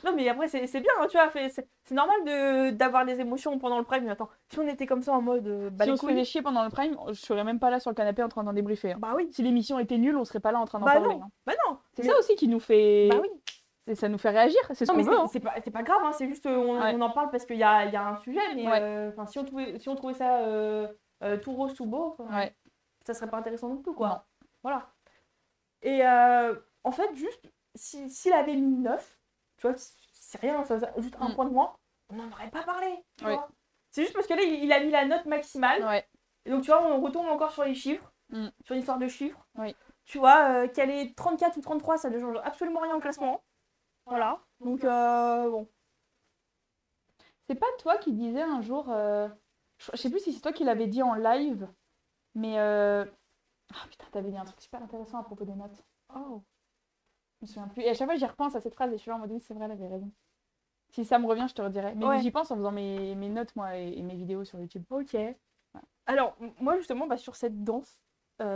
Non, mais après, c'est bien, hein, tu vois. C'est normal d'avoir des émotions pendant le prime. Mais attends, si on était comme ça en mode. Si on se faisait chier pendant le prime, je serais même pas là sur le canapé en train d'en débriefer. Hein. Bah oui. Si l'émission était nulle, on serait pas là en train d'en parler. Non. Hein. Bah non. C'est ça aussi qui nous fait. Bah oui. Ça nous fait réagir, c'est ce qu'on veut. Hein. C'est pas grave, hein, c'est juste on en parle parce qu'il y a un sujet, mais si on trouvait ça tout rose, tout beau, ça serait pas intéressant non plus, quoi. Non. Voilà. Et en fait, juste, s'il avait mis 9, tu vois, c'est rien, juste un point de moins, on n'en aurait pas parlé, tu vois. C'est juste parce que là, il a mis la note maximale, et donc tu vois, on retombe encore sur les chiffres, sur l'histoire de chiffres. Tu vois, qu'elle est 34 ou 33, ça ne change absolument rien au classement. Voilà, donc bon. C'est pas toi qui disais un jour, je sais plus si c'est toi qui l'avais dit en live, mais ah putain, t'avais dit un truc super intéressant à propos des notes. Oh. Je me souviens plus. Et à chaque fois, j'y repense à cette phrase et je suis là en mode oui, c'est vrai, elle avait raison. Si ça me revient, je te redirai. Mais j'y pense en faisant mes notes, moi, et mes vidéos sur YouTube. Ok. Ouais. Alors, moi, justement, sur cette danse,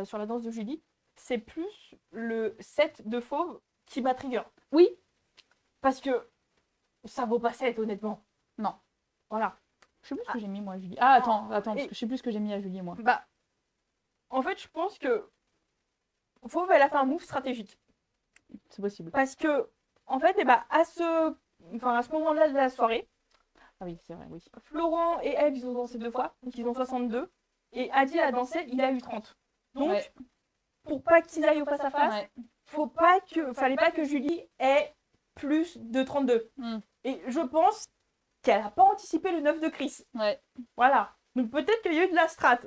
sur la danse de Julie, c'est plus le set de fauve qui m'a trigger. Oui. Parce que ça vaut pas 7, honnêtement. Non. Voilà. Je sais plus ce que j'ai mis, moi, à Julie. Ah, attends, parce que je sais plus ce que j'ai mis à Julie, moi. Bah, en fait, je pense que Fauve, elle a fait un move stratégique. C'est possible. Parce que, en fait, à ce moment-là de la soirée, ah oui, c'est vrai, oui. Florent et Eve, ils ont dansé 2 fois, donc ils ont 62. Et Adi a dansé, il a eu 30. Donc, pour pas qu'ils aillent au face-à-face, fallait pas que Julie ait plus de 32. Et je pense qu'elle n'a pas anticipé le 9 de Chris. Voilà. Donc peut-être qu'il y a eu de la strat.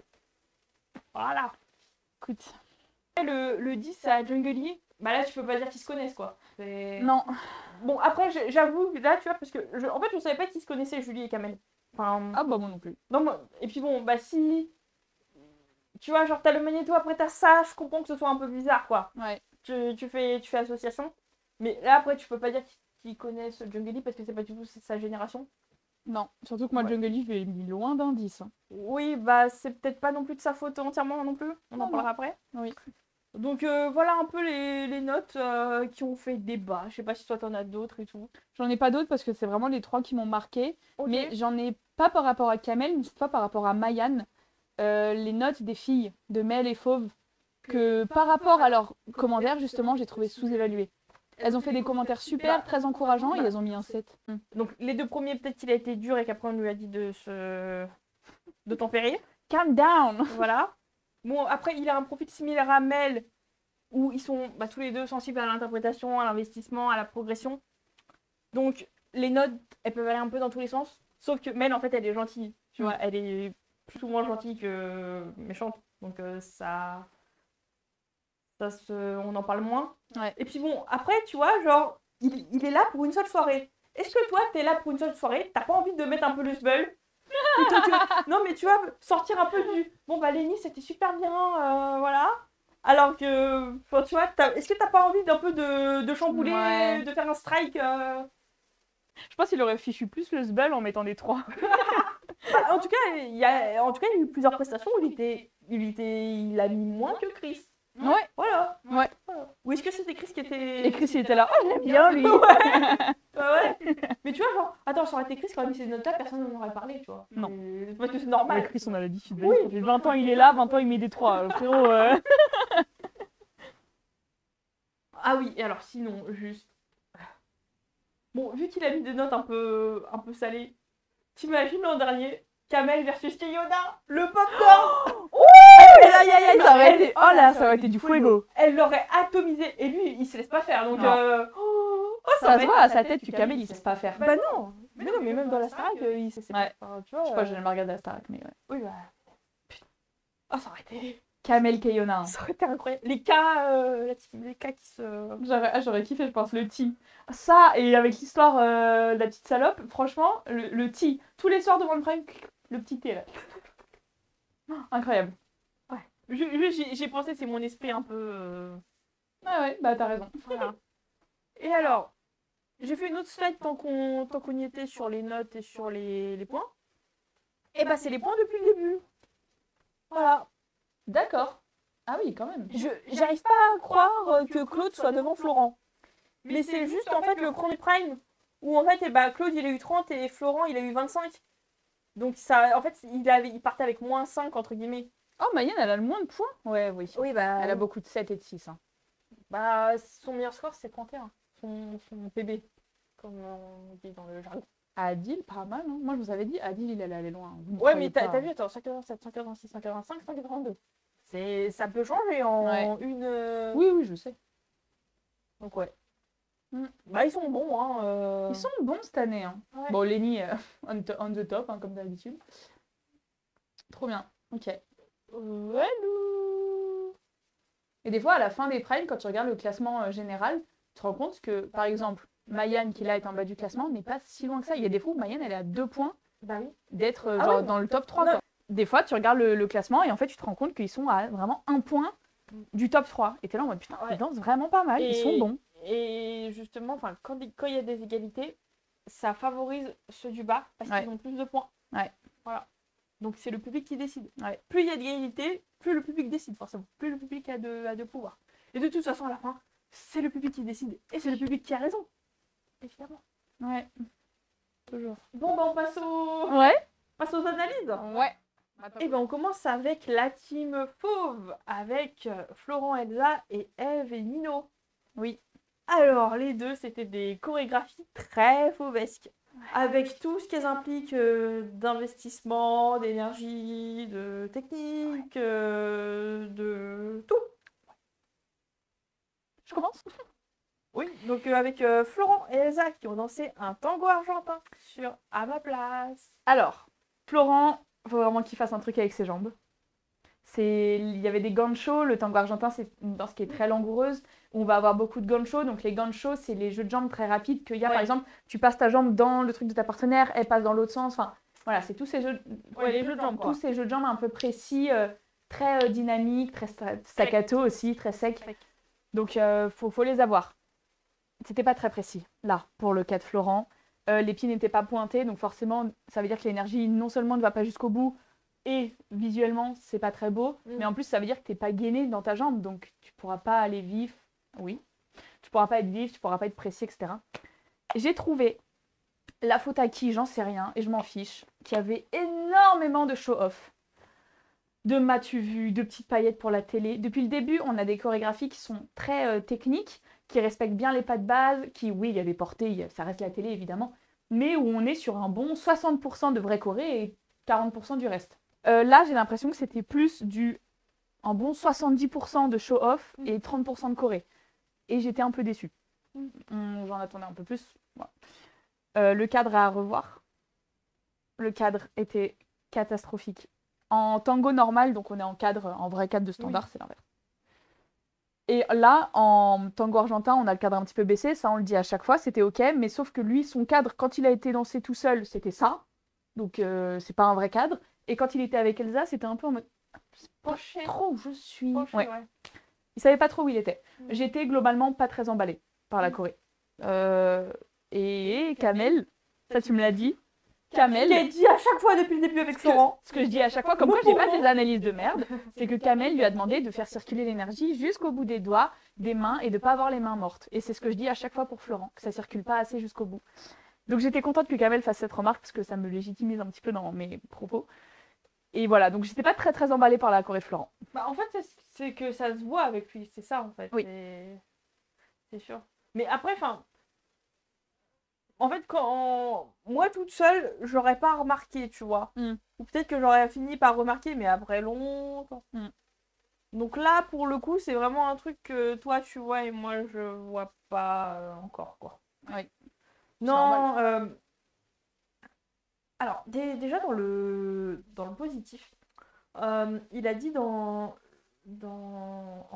Voilà. Écoute. Le 10 à Jungly, bah là tu peux pas dire qu'ils se connaissent, quoi. Non. Bon, après j'avoue, là tu vois, parce que en fait je savais pas qu'ils se connaissaient, Julie et Kamel. Enfin... Ah bah moi non plus. Non, et puis bon, bah si... Tu vois, genre t'as le magnéto, après t'as ça, je comprends que ce soit un peu bizarre, quoi. Tu fais association. Mais là après tu peux pas dire qu'ils connaissent Jungly parce que c'est pas du tout sa génération. Non, surtout que moi Jungly, je l'ai mis loin d'un 10. Hein. Oui, bah c'est peut-être pas non plus de sa faute entièrement non plus. On en parlera après. Oui. Donc voilà un peu les notes qui ont fait débat. Je sais pas si toi t'en as d'autres et tout. J'en ai pas d'autres parce que c'est vraiment les 3 qui m'ont marqué. Mais j'en ai pas par rapport à Kamel, mais cette fois par rapport à Mayan. Les notes des filles de Mel et Fauve, que par rapport à leurs commentaires, justement, j'ai trouvé sous-évaluées. Elles ont fait des commentaires super, très encourageants et elles ont mis un 7. Donc les 2 premiers, peut-être qu'il a été dur et qu'après on lui a dit de tempérer. Calm down. Voilà. Bon, après, il a un profil similaire à Mel, où ils sont tous les deux sensibles à l'interprétation, à l'investissement, à la progression. Donc les notes, elles peuvent aller un peu dans tous les sens. Sauf que Mel, en fait, elle est gentille. Tu vois, elle est plus souvent gentille que méchante. Donc on en parle moins. Et puis bon, après, tu vois, genre, il est là pour une seule soirée. Est-ce que toi, t'es là pour une seule soirée, t'as pas envie de mettre un peu le sbeul? Non, mais tu vois, sortir un peu du... Bon, bah, Lenny, c'était super bien, voilà. Alors que, tu vois, est-ce que t'as pas envie d'un peu de chambouler, de faire un strike Je pense qu'il aurait fichu plus le sbeul en mettant des 3. En tout cas, il y a eu plusieurs prestations où il a mis moins que Chris. Voilà. Ou est-ce que c'était Chris qui était... Et Chris, il était là, oh, j'aime bien, lui. Mais tu vois, genre, attends, ça aurait été Chris qui aurait mis ces notes-là, personne n'en aurait parlé, tu vois. Non. Parce que c'est normal. Mais Chris, on a l'habitude. Oui. Ça fait 20 ans, il est là, 20 ans, il met des 3. Frérot. Ah oui, et alors sinon, juste... Bon, vu qu'il a mis des notes un peu salées, t'imagines l'an dernier, Kamel versus Yoda, le popcorn. Ça aurait été du fuego. Elle l'aurait atomisé, et lui, il se laisse pas faire, donc... ça se voit à sa tête que Kamel, il sait pas faire. Bah non. Mais non, mais même dans la Starac, il sait pas. Ouais. Enfin, tu vois. Je crois que j'ai jamais regardé la Starac, mais ouais. Oui, bah. Putain. Ah, ça aurait été. Kamel Kayona. Ça aurait été incroyable. Les cas qui se. J'aurais kiffé, je pense, le tea. Ça, et avec l'histoire de la petite salope, franchement, le tea. Tous les soirs devant le prime, le petit thé, là. Oh, incroyable. Ouais. J'ai pensé, c'est mon esprit un peu. Ah ouais, bah t'as raison. Voilà. Et alors, j'ai fait une autre slide tant qu'on y était sur les notes et sur les points. Et bah, c'est les points depuis le début. Voilà. D'accord. Ah oui, quand même. J'arrive pas à croire que Claude soit devant Florent. Mais c'est juste en fait le premier prime où en fait Claude il a eu 30 et Florent il a eu 25. Donc ça, en fait il partait avec moins 5 entre guillemets. Oh, Mayenne, elle a le moins de points. Ouais, oui. Oui, bah. Elle a beaucoup de 7 et de 6. Hein. Bah, son meilleur score c'est 31. Son PB, comme on dit dans le jargon. Adil, pas mal. Hein. Moi, je vous avais dit, Adil, il allait aller loin. Ouais, mais t'as vu, attends, 187, 186, 185, 182. Ça peut changer en une. Oui, oui, je sais. Donc, ouais. Bah, ils sont bons, hein. Ils sont bons cette année. Hein. Ouais. Bon, Lenny, on the top, hein, comme d'habitude. Trop bien. Ok. Ouais, nous. Et des fois, à la fin des primes, quand tu regardes le classement général, tu te rends compte que, par exemple, Mayenne, qui là est en bas du classement, n'est pas si loin que ça. Il y a des fois où Mayenne, elle est à 2 points Bah oui. d'être ouais. dans le top 3. Quoi. Des fois, tu regardes le classement et en fait, tu te rends compte qu'ils sont à vraiment 1 point du top 3. Et t'es là en mode putain, ils dansent vraiment pas mal, ils sont bons. Et justement, quand il y a des égalités, ça favorise ceux du bas parce qu'ils ont plus de points. Ouais. Voilà. Donc c'est le public qui décide. Ouais. Plus il y a d'égalité, plus le public décide forcément. Plus le public a de pouvoir. Et de toute façon, à la fin, c'est le public qui décide. Et c'est le public qui a raison. Évidemment. Ouais. Toujours. Bon, bah on passe aux analyses. Ouais. Et ben on commence avec la team fauve, avec Florent, Elsa et Eve et Nino. Oui. Alors, les deux, c'était des chorégraphies très fauvesques. Avec tout ce qu'elles impliquent d'investissement, d'énergie, de technique, de tout. Je commence. Oui, donc avec Florent et Elsa qui ont dansé un tango argentin sur À ma place. Alors, Florent, faut vraiment qu'il fasse un truc avec ses jambes. Il y avait des ganchos, le tango argentin c'est une danse qui est très langoureuse, où on va avoir beaucoup de ganchos, donc les ganchos c'est les jeux de jambes très rapides qu'il y a, par exemple, tu passes ta jambe dans le truc de ta partenaire, elle passe dans l'autre sens, enfin voilà, c'est tous ces jeux, les jeux de jambes, tous ces jeux de jambes un peu précis, très dynamiques, très staccato aussi, très secs, donc faut les avoir. C'était pas très précis, là, pour le cas de Florent. Les pieds n'étaient pas pointés, donc forcément, ça veut dire que l'énergie non seulement ne va pas jusqu'au bout, et visuellement, c'est pas très beau, mais en plus, ça veut dire que t'es pas gainé dans ta jambe, donc tu pourras pas aller vif. Oui. Tu pourras pas être vif, tu pourras pas être précis, etc. J'ai trouvé la faute à qui, j'en sais rien, et je m'en fiche, qu'il y avait énormément de show-off. De m'as-tu vu, de petites paillettes pour la télé. Depuis le début, on a des chorégraphies qui sont très techniques, qui respectent bien les pas de base, qui, oui, il y a des portées, ça reste la télé évidemment, mais où on est sur un bon 60% de vrai choré et 40% du reste. Là, j'ai l'impression que c'était plus un bon 70% de show-off et 30% de choré. Et j'étais un peu déçue. J'en attendais un peu plus. Voilà. Le cadre à revoir. Le cadre était catastrophique. En tango normal, donc on est en vrai cadre de standard, c'est l'inverse. Et là, en tango argentin, on a le cadre un petit peu baissé, ça on le dit à chaque fois, c'était ok, mais sauf que lui, son cadre, quand il a été dansé tout seul, c'était ça. Donc c'est pas un vrai cadre. Et quand il était avec Elsa, c'était un peu en mode c'est pas trop où je suis. Ouais. Il savait pas trop où il était. J'étais globalement pas très emballée par la choré. Et Kamel, ça tu me l'as dit. Kamel. Je l'ai dit à chaque fois depuis le début avec Florent. Ce que je dis à chaque fois, comme quoi j'ai pas des analyses de merde, c'est que Kamel lui a demandé de faire circuler l'énergie jusqu'au bout des doigts, des mains et de pas avoir les mains mortes. Et c'est ce que je dis à chaque fois pour Florent, que ça circule pas assez jusqu'au bout. Donc j'étais contente que Kamel fasse cette remarque parce que ça me légitimise un petit peu dans mes propos. Et voilà, donc j'étais pas très emballée par la choré de Florent. Bah, en fait, c'est que ça se voit avec lui, c'est ça en fait. Oui. C'est sûr. Mais après, en fait, quand moi toute seule, j'aurais pas remarqué, tu vois. Ou peut-être que j'aurais fini par remarquer, mais après longtemps. Donc là, pour le coup, c'est vraiment un truc que toi tu vois et moi je vois pas encore, quoi. Oui. Non, alors déjà dans le positif, il a dit on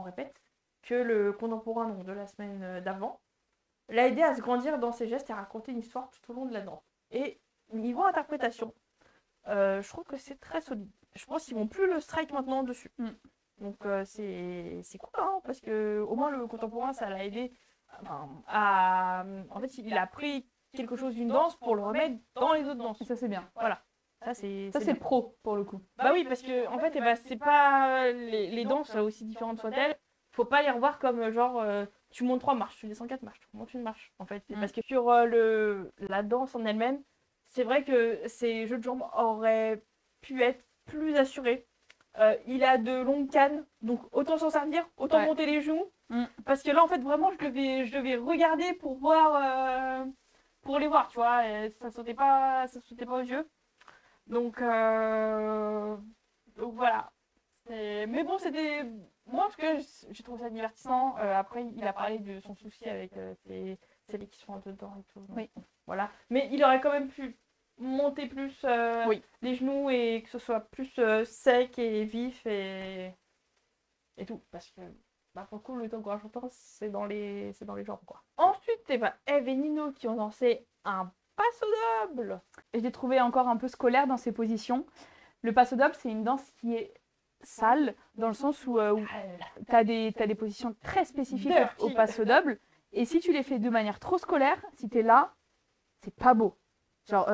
répète, que le contemporain donc, de la semaine d'avant l'a aidé à se grandir dans ses gestes et à raconter une histoire tout au long de la danse. Et niveau interprétation, je trouve que c'est très solide. Je pense qu'ils vont plus le strike maintenant dessus. Donc c'est cool, hein, parce que au moins le contemporain, ça l'a aidé à... En fait, il a pris quelque chose d'une danse pour le remettre dans les autres danses. Et ça, c'est bien. Voilà. Ça, c'est pro, pour le coup. Bah oui, parce que, en fait, c'est pas... Les danses, aussi différentes soient-elles, faut pas les revoir comme genre... tu montes 3 marches, tu descends 4 marches, tu montes une marche, en fait. Parce que sur la danse en elle-même, c'est vrai que ces jeux de jambes auraient pu être plus assurés. Il a de longues cannes, donc autant s'en servir, autant monter les genoux. Parce que là, en fait, vraiment, je devais regarder pour voir, pour les voir, tu vois. Et ça sautait pas aux yeux. Donc voilà. Mais bon, c'était... Moi, en tout cas, j'ai trouvé ça divertissant. Après, il a parlé de son souci avec celles qui sont dedans et tout. Donc, voilà. Mais il aurait quand même pu monter plus les genoux et que ce soit plus sec et vif et tout. Parce que, pour le coup, le tango argentin, c'est dans les jambes, quoi. Ensuite, Eve et Nino qui ont dansé un passo doble. Et je l'ai trouvé encore un peu scolaire dans ses positions. Le passo doble, c'est une danse qui est sale, dans le sens où tu as des positions très spécifiques au passo doble. Et si tu les fais de manière trop scolaire, si tu es là, c'est pas beau. Genre,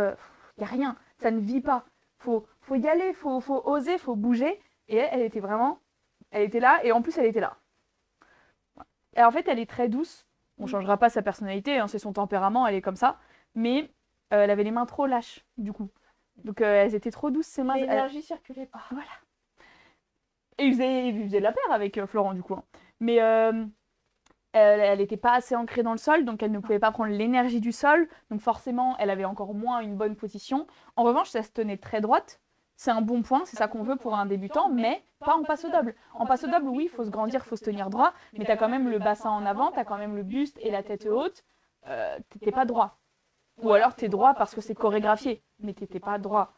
y a rien, ça ne vit pas. Faut y aller, faut oser, faut bouger. Et elle était là, et en plus, elle était là. Et en fait, elle est très douce. On ne changera pas sa personnalité, hein, c'est son tempérament, elle est comme ça. Mais elle avait les mains trop lâches, du coup. Donc, elles étaient trop douces, ses mains. L'énergie circulait pas. Voilà. Et il faisait de la paire avec Florent, du coup. Hein. Mais elle n'était pas assez ancrée dans le sol, donc elle ne pouvait pas prendre l'énergie du sol. Donc forcément, elle avait encore moins une bonne position. En revanche, ça se tenait très droite. C'est un bon point, c'est ça qu'on veut pour un débutant, mais pas en passo doble. En passo doble, oui, il faut se grandir, il faut se tenir droit, mais tu as quand même le bassin en avant, tu as quand même le buste et la tête haute. T'étais pas droit. Ou alors tu es droit parce que c'est chorégraphié, mais t'étais pas droit.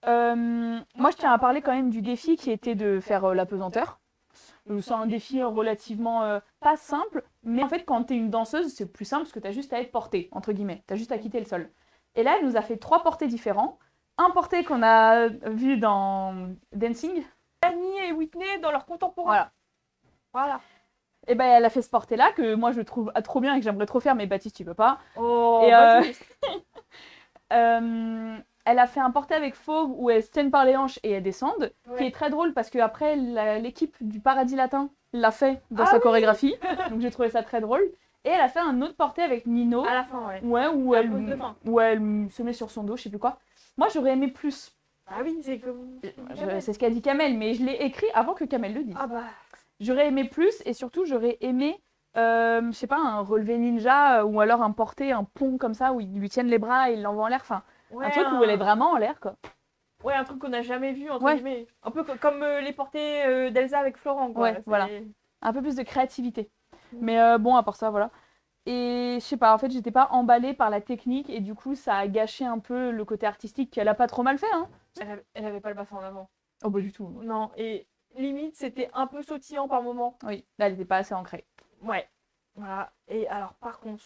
Moi, je tiens à parler quand même du défi qui était de faire la pesanteur. C'est un défi relativement pas simple, mais en fait, quand tu es une danseuse, c'est plus simple parce que tu as juste à être portée, entre guillemets. Tu as juste à quitter le sol. Et là, elle nous a fait 3 portés différents. Un porté qu'on a vu dans Dancing. Annie et Whitney dans leur contemporain. Voilà. Et ben, elle a fait ce porté-là que moi, je trouve trop bien et que j'aimerais trop faire, mais Baptiste, tu peux pas. Oh, et elle a fait un porté avec Fauve où elle se tienne par les hanches et elle descende, qui est très drôle parce qu'après, l'équipe du Paradis Latin l'a fait dans sa chorégraphie. Donc j'ai trouvé ça très drôle. Et elle a fait un autre porté avec Nino. À la fin, où elle se met sur son dos, je sais plus quoi. Moi, j'aurais aimé plus. Ah oui, c'est comme... C'est ce qu'a dit Kamel, mais je l'ai écrit avant que Kamel le dise. Ah bah... J'aurais aimé plus et surtout, j'aurais aimé, je sais pas, un relevé ninja ou alors un porté, un pont comme ça où ils lui tiennent les bras et ils l'envoient en l'air. Enfin, un truc où elle est vraiment en l'air, quoi. Ouais, un truc qu'on n'a jamais vu, entre guillemets. Un peu comme les portées d'Elsa avec Florent, quoi. Ouais, voilà. Un peu plus de créativité. Mais bon, à part ça, voilà. Et je sais pas, en fait, j'étais pas emballée par la technique et du coup, ça a gâché un peu le côté artistique qu'elle a pas trop mal fait, hein. Elle avait pas le bassin en avant. Oh, bah du tout. Non, et limite, c'était un peu sautillant par moment. Oui, là, elle était pas assez ancrée. Ouais. Voilà. Et alors, par contre,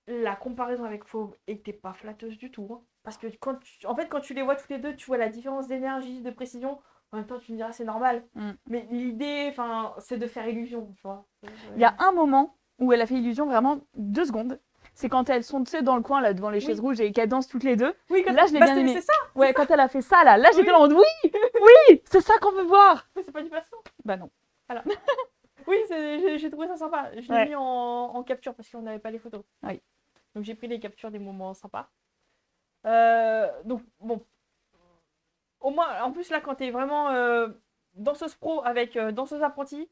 la comparaison avec Fauve était pas flatteuse du tout. Hein. Parce que quand tu les vois tous les deux, tu vois la différence d'énergie, de précision. En même temps, tu me diras, c'est normal. Mais l'idée, c'est de faire illusion, tu vois. Il y a un moment où elle a fait illusion, vraiment 2 secondes. C'est quand elles sont, tu sais, dans le coin, là, devant les chaises rouges et qu'elles dansent toutes les deux. Oui, là, je l'ai bien aimé. C'est ça. Ouais, quand elle a fait ça, là j'étais là en mode oui, c'est ça qu'on veut voir. Mais c'est pas du passant. Bah non. Voilà. Oui, j'ai trouvé ça sympa. Je l'ai mis en capture parce qu'on n'avait pas les photos. Oui. Donc j'ai pris les captures des moments sympas. Donc bon. Au moins, en plus là, quand t'es vraiment danseuse pro avec danseuse apprentie,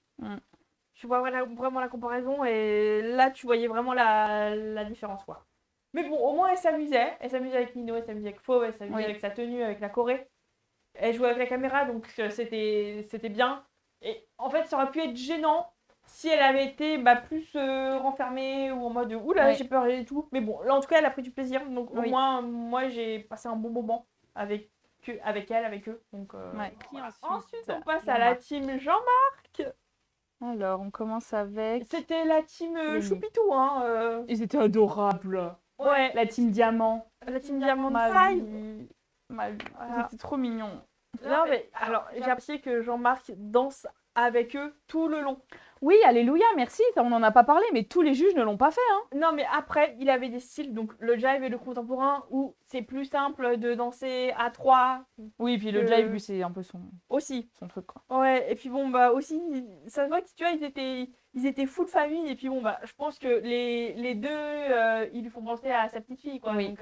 tu vois vraiment la comparaison et là tu voyais vraiment la différence, quoi. Mais bon, au moins elle s'amusait. Elle s'amusait avec Nino, elle s'amusait avec Fauve, elle s'amusait avec sa tenue, avec la choré. Elle jouait avec la caméra, donc c'était bien. Et en fait, ça aurait pu être gênant si elle avait été plus renfermée ou en mode oula, Ouais. j'ai peur et tout. Mais bon, là en tout cas, elle a pris du plaisir. Donc au Oui. moins, moi j'ai passé un bon moment avec elle, avec eux. Donc, Ouais. voilà. Ensuite, on passe à Jean-Marc. la team Jean-Marc. Alors, on commence avec... C'était la team Lenny. Choupitou, hein. Ils étaient adorables. Ouais, La team Diamant. la team Diamond Ma 5. vie. Ma vie. Voilà. C'était trop mignon. Non, mais alors, j'ai apprécié que Jean-Marc danse avec eux tout le long. Oui, alléluia, merci. Ça, on n'en a pas parlé, mais tous les juges ne l'ont pas fait. Hein. Non, mais après, il avait des styles, donc le jive et le contemporain, où c'est plus simple de danser à 3 Oui, puis le jive, lui, c'est un peu son aussi. truc, quoi. Ouais, et puis bon, bah aussi, ça se voit que tu vois, ils étaient full famille, et puis bon, bah, je pense que les deux, ils lui font penser à sa petite fille, quoi. Oui. Donc,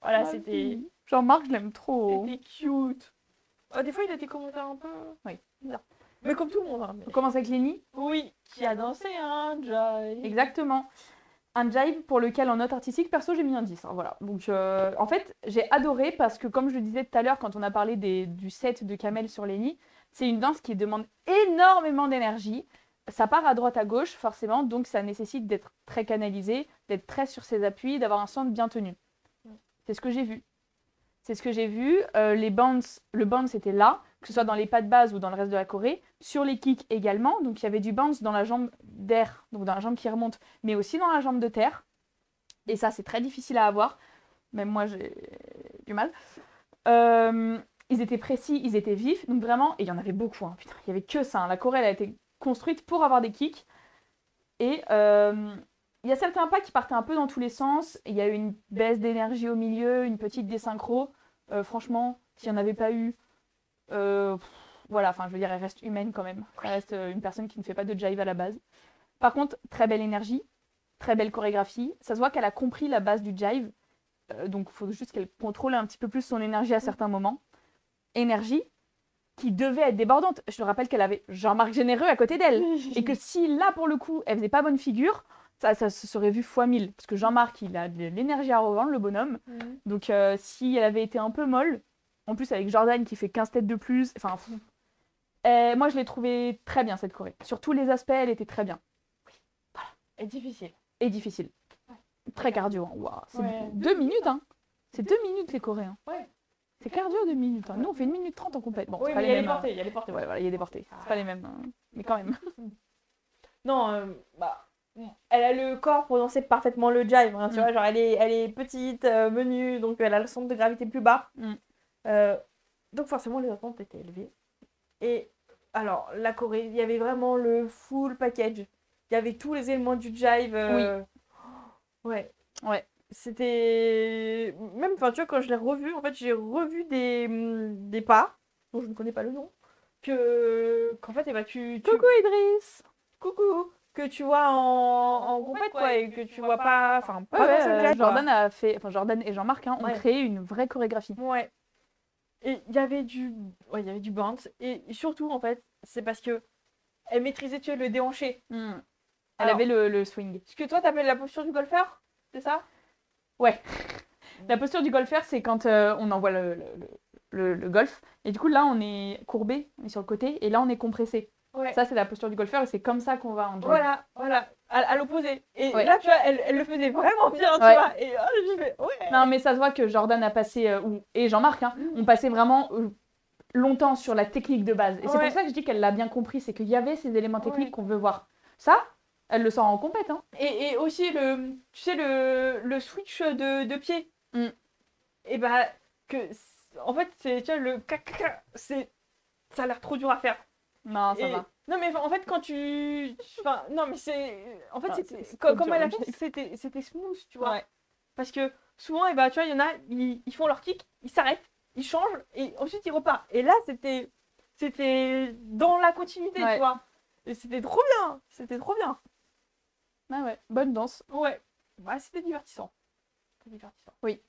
voilà, Ma c'était vie. Jean-Marc, je l'aime trop. cute. Des fois, il a des commentaires un peu. Oui. bizarres. Mais comme tout le monde, hein. On commence avec Lenny. Oui, qui a dansé un jive. Exactement. Un jive pour lequel en note artistique, perso, j'ai mis un 10. Hein, voilà. Donc, en fait, j'ai adoré parce que, comme je le disais tout à l'heure, quand on a parlé du set de Kamel sur Lenny, c'est une danse qui demande énormément d'énergie. Ça part à droite à gauche, forcément, donc ça nécessite d'être très canalisé, d'être très sur ses appuis, d'avoir un centre bien tenu. C'est ce que j'ai vu. C'est ce que j'ai vu. Le bounce était là, que ce soit dans les pas de base ou dans le reste de la choré. Sur les kicks également, donc il y avait du bounce dans la jambe d'air, donc dans la jambe qui remonte, mais aussi dans la jambe de terre. Et ça, c'est très difficile à avoir. Même moi, j'ai du mal. Ils étaient précis, ils étaient vifs, donc vraiment, et il y en avait beaucoup. Hein. Putain, il n'y avait que ça. Hein. La choré, elle a été construite pour avoir des kicks. Et il y a certains pas qui partaient un peu dans tous les sens. Il y a eu une baisse d'énergie au milieu, une petite désynchro. Franchement, s'il n'y en avait pas eu, voilà, enfin, je veux dire, elle reste humaine quand même. Elle reste une personne qui ne fait pas de jive à la base. Par contre, très belle énergie, très belle chorégraphie. Ça se voit qu'elle a compris la base du jive. Donc, il faut juste qu'elle contrôle un petit peu plus son énergie à certains moments. Énergie qui devait être débordante. Je te rappelle qu'elle avait Jean-Marc Généreux à côté d'elle. Et que si là, pour le coup, elle faisait pas bonne figure, ça se serait vu fois 1000. Parce que Jean-Marc, il a de l'énergie à revendre, le bonhomme. Donc, si elle avait été un peu molle, en plus avec Jordan qui fait 15 têtes de plus, enfin, moi, je l'ai trouvée très bien, cette choré. Sur tous les aspects, elle était très bien. Voilà. Et difficile. Et difficile. Ouais. Très cardio. Hein. Wow. C'est Ouais. 2 minutes, hein. C'est 2 minutes, les Coréens. Ouais. C'est cardio 2 minutes. Hein. Nous, on fait 1 minute 30 en compète. Bon, Oui, c'est pas mais les il y a mêmes. les portées, il y a les portées. Ouais, voilà, il y a des portées. C'est pas les mêmes. Hein. Mais quand même. Non, elle a le corps pour danser parfaitement le jive. Hein, tu vois, genre elle est petite, menue, donc elle a le centre de gravité plus bas. Donc forcément, les attentes étaient élevées. Et alors, la Corée, il y avait vraiment le full package. Il y avait tous les éléments du jive. Ouais. C'était... Même, enfin, tu vois, quand je l'ai revu, en fait, j'ai revu des pas, dont je ne connais pas le nom, qu'en fait, tu... Coucou Idriss. Coucou. Que tu vois en compète, quoi, et que tu vois pas... Enfin, pas dans ce jive, Jordan a fait... Enfin, Jordan et Jean-Marc ont créé une vraie chorégraphie. Ouais. Et il y avait du bounce. Et surtout, en fait, c'est parce que elle maîtrisait, tu vois, le déhanché. Elle Alors, avait le swing. Ce que toi, t'appelles la posture du golfeur, c'est ça? Ouais. La posture du golfeur, c'est quand on envoie le golf. Et du coup, là, on est courbé, on est sur le côté. Et là, on est compressé. Ouais. Ça, c'est la posture du golfeur. Et c'est comme ça qu'on va en jive. Voilà. À l'opposé. Et là, tu vois, elle le faisait vraiment bien, tu vois. Et je fais, ouais. Non, mais ça se voit que Jordan a passé, et Jean-Marc, ont passé vraiment longtemps sur la technique de base. Et c'est pour ça que je dis qu'elle l'a bien compris. C'est qu'il y avait ces éléments techniques qu'on veut voir. Ça, elle le sort en compète. Hein. Et aussi, tu sais, le switch de pied. Et bah, en fait, c'est, tu vois, le caca, ça a l'air trop dur à faire. Non, ça va. Non, mais en fait, quand enfin, non, mais c'est... En fait, comme elle a fait, c'était smooth, tu vois. Ouais. Parce que souvent, et bah, tu vois, il y en a, ils font leur kick, ils s'arrêtent, ils changent, et ensuite, ils repartent. Et là, c'était dans la continuité, tu vois. Et c'était trop bien. Ah ouais, bonne danse. Ouais. Bah, c'était divertissant. Oui.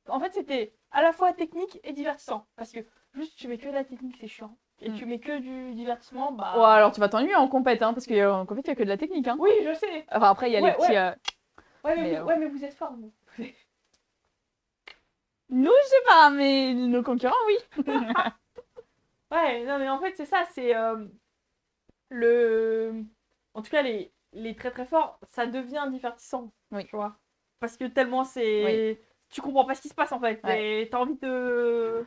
En fait, c'était à la fois technique et divertissant. Parce que juste, tu mets que de la technique, c'est chiant. Et tu mets que du divertissement, bah... Ouais, alors tu vas t'ennuyer en compète, hein, parce qu'en compète, il n'y a que de la technique. Hein. Oui, je sais. Enfin, après, il y a les petits... mais vous êtes forts, vous. Nous, je sais pas, mais nos concurrents, oui. Ouais, non, mais en fait, c'est ça, c'est... En tout cas, les très très forts, ça devient divertissant. Oui. Tu vois. Parce que tellement c'est. Oui. Tu comprends pas ce qui se passe en fait. Ouais. Et t'as envie de.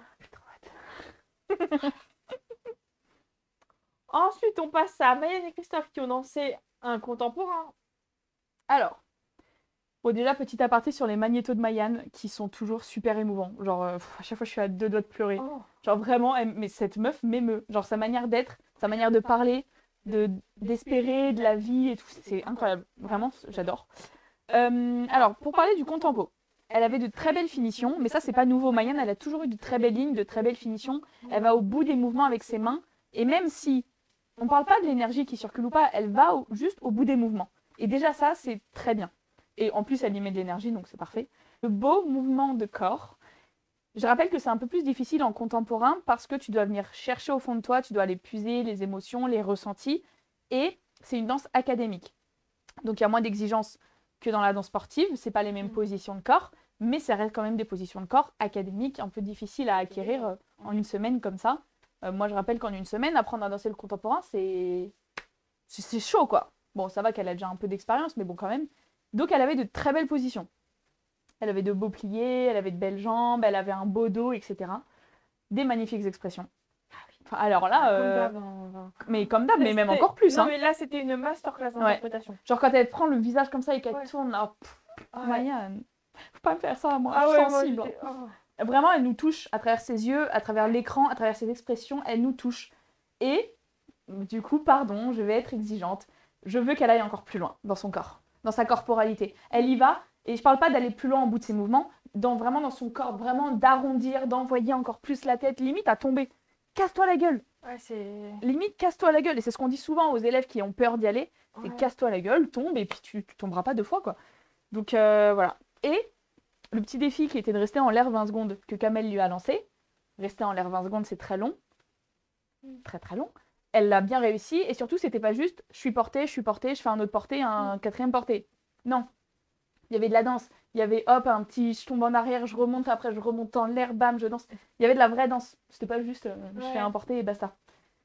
Ensuite, on passe à Mayenne et Christophe qui ont lancé un contemporain. Alors, bon, déjà, petit aparté sur les magnétos de Mayan qui sont toujours super émouvants. Genre, à chaque fois, je suis à 2 doigts de pleurer. Oh. Genre, vraiment, mais cette meuf m'émeut. Genre, sa manière d'être, sa manière de parler, d'espérer de la vie et tout, c'est incroyable. Vraiment, j'adore. Alors, pour parler du contempo, elle avait de très belles finitions, mais ça, c'est pas nouveau. Mayan, elle a toujours eu de très belles lignes, de très belles finitions. Elle va au bout des mouvements avec ses mains. Et même si on parle pas de l'énergie qui circule ou pas, elle va juste au bout des mouvements. Et déjà, ça, c'est très bien. Et en plus, elle y met de l'énergie, donc c'est parfait. Le beau mouvement de corps. Je rappelle que c'est un peu plus difficile en contemporain parce que tu dois venir chercher au fond de toi, tu dois aller puiser les émotions, les ressentis. Et c'est une danse académique. Donc il y a moins d'exigences que dans la danse sportive. C'est pas les mêmes positions de corps, mais ça reste quand même des positions de corps académiques, un peu difficiles à acquérir en une semaine comme ça. Moi, je rappelle qu'en une semaine, apprendre à danser le contemporain, c'est chaud, quoi. Bon, ça va qu'elle a déjà un peu d'expérience, mais bon, quand même. Donc, elle avait de très belles positions. Elle avait de beaux pliés, elle avait de belles jambes, elle avait un beau dos, etc. Des magnifiques expressions. Enfin, alors là, mais comme d'hab, mais même encore plus. Non, hein. mais là, c'était une masterclass d'interprétation. Genre quand elle prend le visage comme ça et qu'elle Ouais. tourne, oh, Ouais. Mayan, faut pas me faire ça, moi, Ah je suis ouais, moi, sensible. j'étais- oh. Vraiment, elle nous touche à travers ses yeux, à travers l'écran, à travers ses expressions, elle nous touche. Et du coup, pardon, je vais être exigeante. Je veux qu'elle aille encore plus loin dans son corps, dans sa corporalité. Elle y va, et je parle pas d'aller plus loin au bout de ses mouvements, vraiment dans son corps, vraiment d'arrondir, d'envoyer encore plus la tête, limite à tomber. Casse-toi la gueule. Ouais, c'est. Limite, casse-toi la gueule. Et c'est ce qu'on dit souvent aux élèves qui ont peur d'y aller. C'est Ouais. casse-toi la gueule, tombe, et puis tu tomberas pas 2 fois, quoi. Donc voilà. Et le petit défi qui était de rester en l'air 20 secondes que Kamel lui a lancé. Rester en l'air 20 secondes, c'est très long. Très très long. Elle l'a bien réussi. Et surtout, c'était pas juste je suis portée, je fais un autre porté, un quatrième porté. Non. Il y avait de la danse. Il y avait hop, un petit je tombe en arrière, je remonte, après je remonte en l'air, bam, je danse. Il y avait de la vraie danse. C'était pas juste je fais un porté et basta.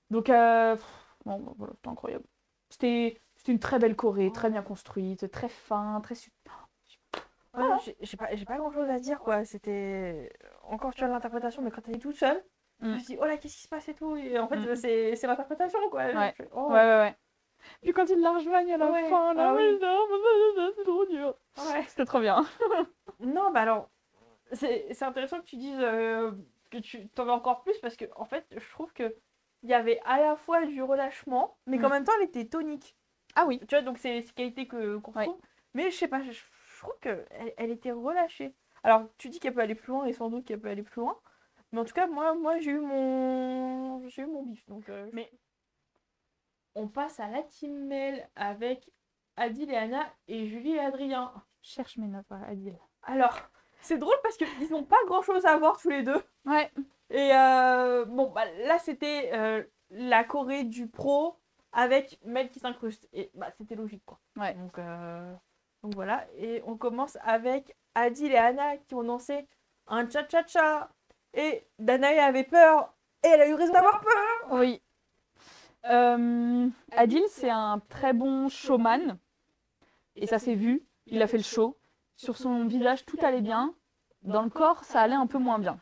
Donc, bon, voilà, c'était incroyable. C'était une très belle choré, très bien construite, très fin, très. Ouais, j'ai pas grand chose à dire, quoi. C'était encore sur l'interprétation, mais quand elle est toute seule, je me suis dit, oh là, qu'est-ce qui se passe et tout. Et en fait, c'est l'interprétation, quoi. Ouais. Je fais, oh. Ouais. Puis quand il la rejoignent à la Ouais. fin, là, Ah oui. c'est trop dur. Ouais. C'était trop bien. Non, bah alors, c'est intéressant que tu dises que tu t'en veux encore plus parce que, en fait, je trouve que il y avait à la fois du relâchement, mais qu'en même temps, elle était tonique. Ah oui. Tu vois, donc c'est qualité qu'on retrouve. Mais je sais pas, je trouve qu'elle était relâchée. Alors, tu dis qu'elle peut aller plus loin et sans doute qu'elle peut aller plus loin. Mais en tout cas, moi j'ai eu mon bif. Donc, Mais on passe à la team mail avec Adil et Anna et Julie et Adrien. cherche mes notes, Adil. Alors, c'est drôle parce qu'ils n'ont pas grand chose à voir tous les deux. Ouais. Et bon, bah, là c'était la choré du pro avec Mel qui s'incruste. Et bah, c'était logique, quoi. Ouais. Donc voilà. Et on commence avec Adil et Anna qui ont lancé un cha-cha-cha. Et Danae avait peur. Et elle a eu raison d'avoir peur. Oui. Adil, c'est un très bon showman. Et ça s'est vu. Il a fait le show. Sur son visage, tout allait bien. Dans le corps, ça allait un peu moins bien.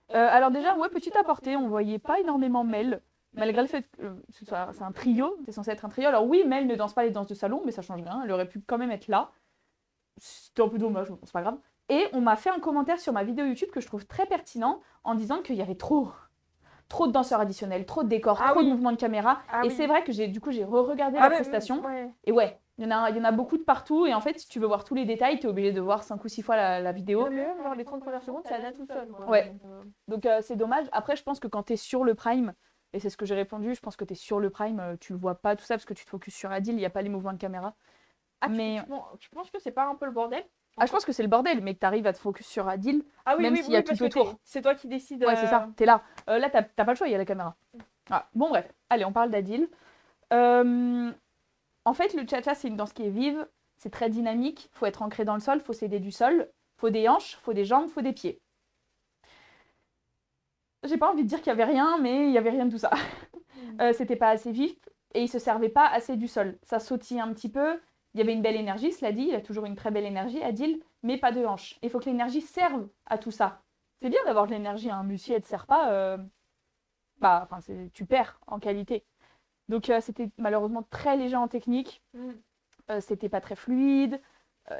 Alors déjà, ouais, petit aparté, on voyait pas énormément Mel. Malgré le fait que c'est un trio, c'est censé être un trio. Alors oui, Mel ne danse pas les danses de salon, mais ça change rien. Elle aurait pu quand même être là. C'était un peu dommage, mais c'est pas grave. Et on m'a fait un commentaire sur ma vidéo YouTube que je trouve très pertinent en disant qu'il y avait trop de danseurs additionnels, trop de décors, trop de mouvements de caméra. Et c'est vrai que j'ai re-regardé la prestation. Et ouais, il y en a beaucoup de partout. Et en fait, si tu veux voir tous les détails, tu es obligé de voir 5 ou 6 fois la vidéo. Mais même voir les 30 premières secondes, c'est Anna tout seul. Ouais. Donc c'est dommage. Après, je pense que quand tu es sur le Prime, et c'est ce que j'ai répondu, je pense que tu es sur le Prime, tu le vois pas tout ça parce que tu te focuses sur Adil, il n'y a pas les mouvements de caméra. Ah, mais tu penses que c'est pas un peu le bordel? Ah, je pense que c'est le bordel, mais que tu arrives à te focus sur Adil, même s'il y a tout autour. C'est toi qui décides. Ouais, c'est ça, t'es là. Là, t'as pas le choix, il y a la caméra. Ah, bon, bref, allez, on parle d'Adil. En fait, le cha-cha, c'est une danse qui est vive, c'est très dynamique, faut être ancré dans le sol, faut s'aider du sol, faut des hanches, faut des jambes, faut des pieds. J'ai pas envie de dire qu'il y avait rien, mais il y avait rien de tout ça. C'était pas assez vif, et il se servait pas assez du sol. Ça sautille un petit peu. Il y avait une belle énergie, cela dit. Il a toujours une très belle énergie, Adil, mais pas de hanche. Il faut que l'énergie serve à tout ça. C'est bien d'avoir de l'énergie. Un muscle ne te sert pas. Tu perds en qualité. Donc c'était malheureusement très léger en technique. C'était pas très fluide.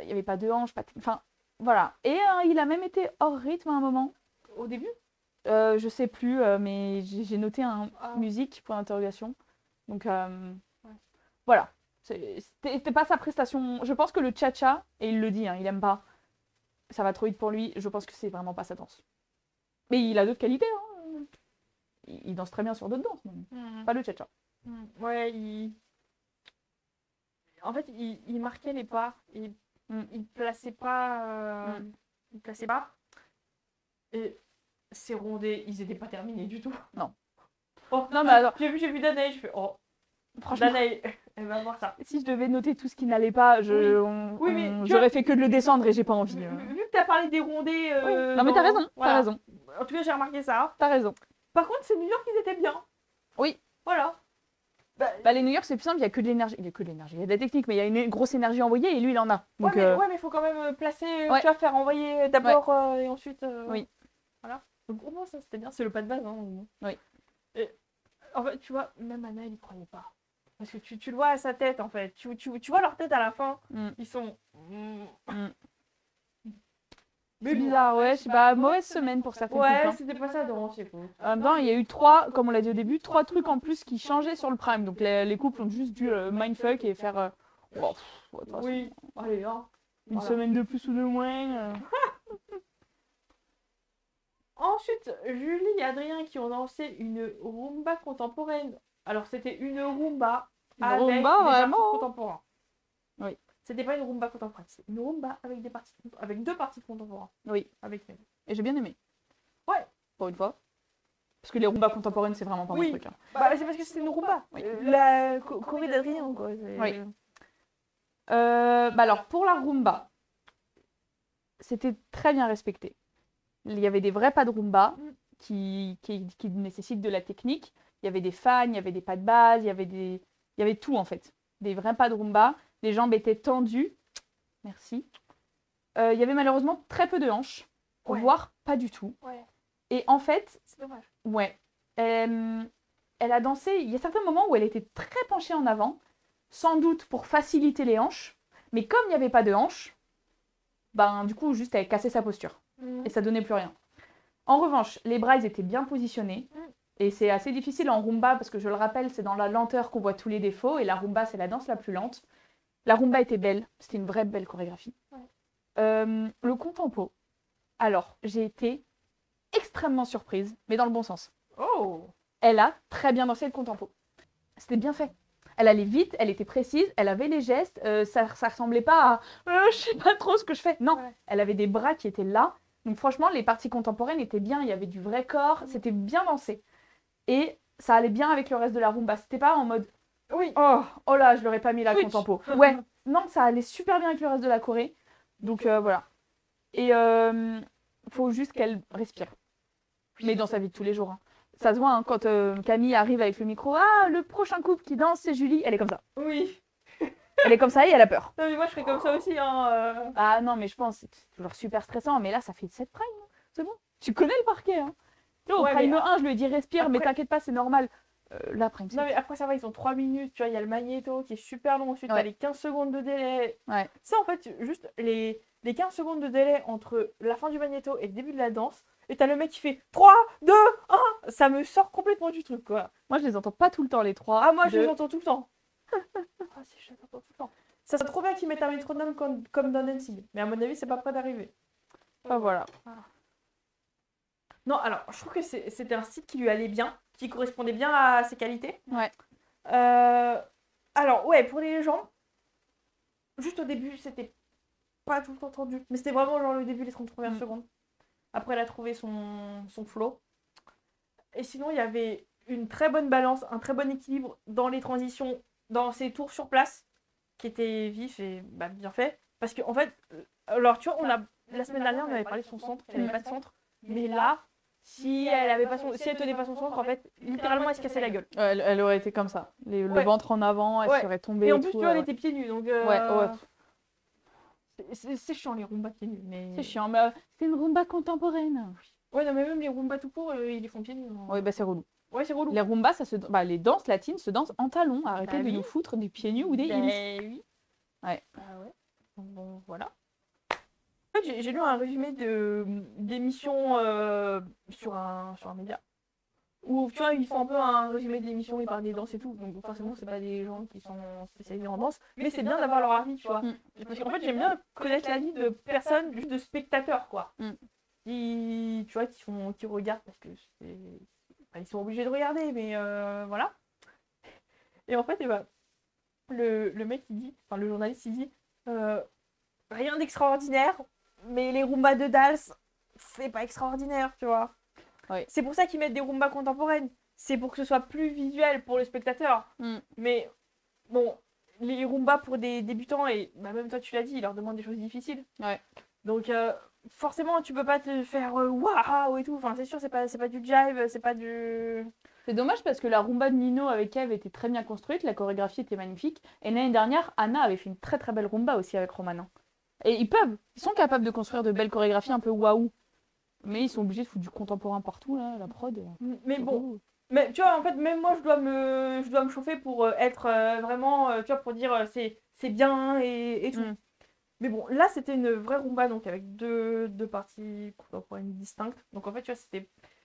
Il n'y avait pas de hanche. Enfin, voilà. Et il a même été hors rythme à un moment. Au début je sais plus, mais j'ai noté un musique pour l'interrogation. Donc voilà. C'était pas sa prestation. Je pense que le cha-cha, et il le dit, il aime pas. Ça va trop vite pour lui. Je pense que c'est vraiment pas sa danse. Mais il a d'autres qualités. Il danse très bien sur d'autres danses, mais pas le cha-cha. Ouais, en fait, il marquait les pas. Il plaçait pas. Il plaçait pas. Et ces rondés, ils étaient pas terminés du tout. Non. Oh, non, mais alors... J'ai vu Danae, je fais franchement, Danae, elle va voir ça. Si je devais noter tout ce qui n'allait pas, j'aurais fait que de le descendre et j'ai pas envie. Vu que t'as parlé des rondés. Non, mais t'as raison, voilà. t'as raison. En tout cas, j'ai remarqué ça. T'as raison. Par contre, c'est New York, ils étaient bien. Oui. Voilà. Les New York, c'est plus simple, il y a que de l'énergie. Il y a de la technique, mais il y a une grosse énergie envoyée et lui, il en a. Donc, mais il faut quand même placer, tu vois, faire envoyer d'abord et ensuite. Oui. Voilà. Donc, au moins, ça, c'était bien. C'est le pas de base. Oui. Et, en fait, tu vois, même Anna, il n'y croyait pas. Parce que tu le vois à sa tête, en fait. Tu vois leur tête à la fin. Ils sont. C'est bizarre, ouais. Je sais pas, mauvaise semaine pour certaines couples. Ouais, c'était pas ça dans c'est cool. En même temps, il y a eu 3, comme on l'a dit au début, 3 trucs en plus qui changeaient sur le prime. Donc les couples ont juste dû mindfuck et faire. Oui, allez, une semaine de plus ou de moins. Ensuite, Julie et Adrien qui ont lancé une rumba contemporaine. Alors, c'était une rumba avec des parties contemporains. Oui. C'était pas une rumba contemporaine, c'est une rumba avec deux parties contemporains. Oui. Avec même. Et j'ai bien aimé. Ouais. Pour une fois. Parce que les rumbas contemporaines, c'est vraiment pas mon truc. C'est parce que c'est une rumba. Oui. La Corée d'Adrien, quoi. Oui. Alors, pour la rumba, c'était très bien respecté. Il y avait des vrais pas de rumba qui nécessitent de la technique. Il y avait des fans, il y avait des pas de base, il y avait tout en fait. Des vrais pas de rumba. Les jambes étaient tendues. Merci. Il y avait malheureusement très peu de hanches, voire pas du tout. Ouais. Et en fait... C'est dommage. Ouais. Elle a dansé... Il y a certains moments où elle était très penchée en avant, sans doute pour faciliter les hanches. Mais comme il n'y avait pas de hanches, du coup, juste elle cassait sa posture. Et ça donnait plus rien. En revanche, les bras, ils étaient bien positionnés. Et c'est assez difficile en rumba, parce que je le rappelle, c'est dans la lenteur qu'on voit tous les défauts. Et la rumba, c'est la danse la plus lente. La rumba était belle. C'était une vraie belle chorégraphie. Le contempo. Alors, j'ai été extrêmement surprise, mais dans le bon sens. Oh. Elle a très bien dansé le contempo. C'était bien fait. Elle allait vite, elle était précise, elle avait les gestes. Ça ressemblait pas à je sais pas trop ce que je fais. Non, elle avait des bras qui étaient là. Donc franchement, les parties contemporaines étaient bien. Il y avait du vrai corps, c'était bien dansé. Et ça allait bien avec le reste de la rumba. C'était pas en mode oh là, je l'aurais pas mis la contempo. Ouais, non, ça allait super bien avec le reste de la Corée. Donc voilà. Et faut juste qu'elle respire. Mais dans sa vie de tous les jours. Ça se voit quand Camille arrive avec le micro. Ah, le prochain couple qui danse, c'est Julie. Elle est comme ça. Oui. Elle est comme ça et elle a peur. Non, mais moi, je serais comme ça aussi. Ah non, mais je pense que c'est toujours super stressant. Mais là, ça fait 7 prime. C'est bon. Tu connais le parquet. Là, au prime 1, je lui ai dit respire, après... mais t'inquiète pas, c'est normal. Là, prime 7. Non, mais après, ça va, ils ont 3 minutes. Tu vois, il y a le magnéto qui est super long. Ensuite, t'as les 15 secondes de délai. Ouais. Ça, en fait, juste les 15 secondes de délai entre la fin du magnéto et le début de la danse. Et t'as le mec qui fait 3, 2, 1. Ça me sort complètement du truc, quoi. Moi, je les entends pas tout le temps, les 3. Ah, moi, je les entends tout le temps. Je les entends tout le temps. Ça serait trop bien qu'ils mettent un métronome comme dans Dancing. Mais à mon avis, c'est pas près d'arriver. Voilà. Non, alors, je trouve que c'était un style qui lui allait bien, qui correspondait bien à ses qualités. Ouais. Alors, pour les jambes, juste au début, c'était pas tout le temps tendu. Mais c'était vraiment genre le début, les 30 premières secondes. Après, elle a trouvé son flow. Et sinon, il y avait une très bonne balance, un très bon équilibre dans les transitions, dans ses tours sur place, qui étaient vifs et bien faits. Parce qu'en fait, alors tu vois, la semaine dernière, on avait parlé de son centre, elle n'avait pas de centre. Mais là, si elle tenait pas son centre, en fait, littéralement, elle se cassait la gueule. Elle aurait été comme ça. Le Ouais. ventre en avant, elle Ouais. serait tombée. Et en plus, tout, tu vois, elle ouais. était pieds nus, donc Ouais. c'est chiant les Roomba pieds nus. Mais... C'est chiant, mais c'est une Roomba contemporaine. Ouais, non, mais même les Roomba tout court, ils les font pieds nus. Hein. Ouais, bah c'est relou. Ouais, c'est relou. Les Roomba, les danses latines se dansent en talons. Arrêtez Bah de oui. nous foutre des pieds nus ou des heels. Oui. Ouais. Ah ouais. Bon, voilà. En fait, j'ai lu un résumé d'émissions sur un média. Où, tu vois, ils font un peu un résumé de l'émission, ils parlent des danses et tout. Donc, forcément, c'est pas des gens qui sont spécialisés en danse. Mais c'est bien d'avoir leur avis, tu vois. Parce qu'en fait, j'aime bien connaître l'avis de personnes, juste de spectateurs, quoi. Qui, tu vois, qui regardent parce que ils sont obligés de regarder, mais voilà. Et en fait, le mec, il dit, enfin, le journaliste, il dit rien d'extraordinaire, mais les Roomba de Dals, c'est pas extraordinaire, tu vois. Ouais. C'est pour ça qu'ils mettent des Roomba contemporaines. C'est pour que ce soit plus visuel pour le spectateur. Mais bon, les Roomba pour des débutants, et même toi tu l'as dit, ils leur demandent des choses difficiles. Ouais. Donc forcément, tu peux pas te faire waouh et tout. Enfin, c'est sûr, c'est pas du jive, c'est pas du... C'est dommage parce que la Roomba de Nino avec Eve était très bien construite, la chorégraphie était magnifique. Et l'année dernière, Anna avait fait une très très belle Roomba aussi avec Romain. Et ils sont capables de construire de belles chorégraphies un peu waouh. Mais ils sont obligés de foutre du contemporain partout, là, la prod. Mais bon, mais tu vois, en fait, même moi, je dois me chauffer pour être vraiment, tu vois, pour dire c'est bien et tout. Mais bon, là, c'était une vraie Roomba, donc avec deux parties contemporaines distinctes. Donc en fait, tu vois,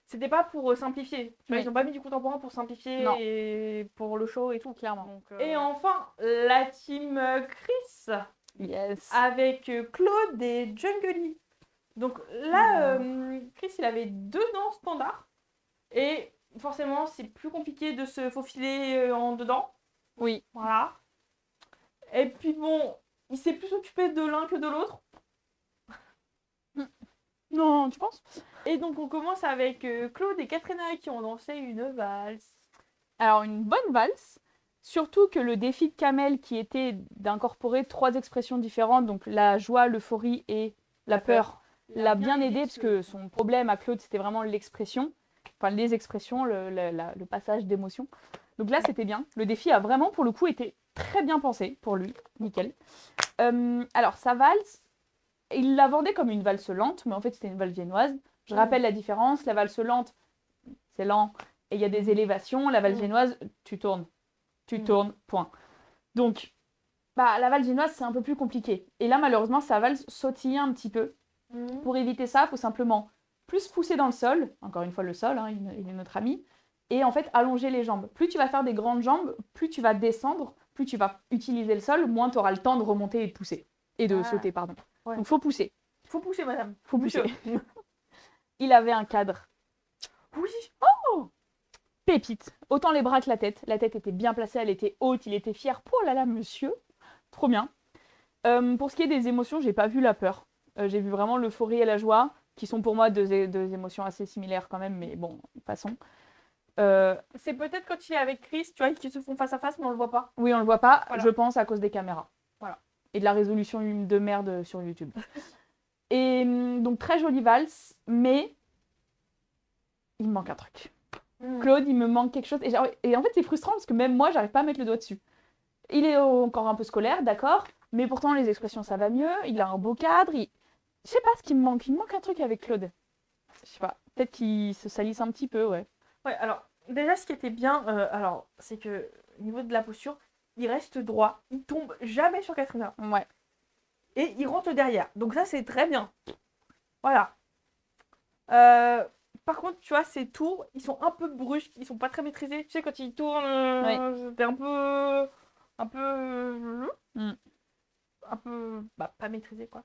c'était pas pour simplifier. Tu vois, ils ont pas mis du contemporain pour simplifier et pour le show et tout. Clairement. Donc, et enfin, la team Chris. Yes. Avec Claude et Jungly. Donc là, Chris, il avait 2 danses standards. Et forcément, c'est plus compliqué de se faufiler en dedans. Oui. Voilà. Et puis bon, il s'est plus occupé de l'un que de l'autre. Non, tu penses? Et donc on commence avec Claude et Katrina qui ont dansé une valse. Alors une bonne valse, surtout que le défi de Kamel qui était d'incorporer 3 expressions différentes, donc la joie, l'euphorie et la peur, l'a bien aidé parce que son problème à Claude c'était vraiment l'expression, enfin les expressions, le passage d'émotion. Donc là c'était bien. Le défi a vraiment pour le coup été très bien pensé pour lui, nickel. Alors sa valse, il la vendait comme une valse lente, mais en fait c'était une valse viennoise. Je rappelle la différence, la valse lente c'est lent et il y a des élévations, la valse viennoise tu tournes, point. Donc la valse viennoise c'est un peu plus compliqué. Et là malheureusement sa valse sautillait un petit peu. Pour éviter ça, il faut simplement plus pousser dans le sol, encore une fois le sol, hein, il est notre ami, et en fait allonger les jambes. Plus tu vas faire des grandes jambes, plus tu vas descendre, plus tu vas utiliser le sol, moins tu auras le temps de remonter et de pousser. Et de sauter, pardon. Ouais. Donc faut pousser. Faut pousser, madame. Faut pousser. Il avait un cadre. Oui. Oh, pépite. Autant les bras que la tête. La tête était bien placée, elle était haute, il était fier. Oh là là, monsieur. Trop bien. Pour ce qui est des émotions, j'ai pas vu la peur. J'ai vu vraiment l'euphorie et la joie, qui sont pour moi deux émotions assez similaires quand même, mais bon, passons. C'est peut-être quand il est avec Chris, tu vois, qu'ils se font face à face, mais on le voit pas. Oui, on le voit pas, voilà. Je pense à cause des caméras. Voilà. Et de la résolution de merde sur YouTube. Et donc, très jolie valse, mais il me manque un truc. Claude, il me manque quelque chose. Et en fait, c'est frustrant parce que même moi, j'arrive pas à mettre le doigt dessus. Il est encore un peu scolaire, d'accord, mais pourtant, les expressions, ça va mieux. Il a un beau cadre. Je sais pas ce qui me manque. Il me manque un truc avec Claude. Je sais pas. Peut-être qu'il se salisse un petit peu, ouais. Ouais, alors, déjà, ce qui était bien, c'est que au niveau de la posture, il reste droit. Il tombe jamais sur Katrina. Ouais. Et il rentre derrière. Donc ça, c'est très bien. Voilà. Par contre, tu vois, ces tours, ils sont un peu brusques. Ils sont pas très maîtrisés. Tu sais, quand ils tournent, c'était un peu... Un peu... pas maîtrisé, quoi.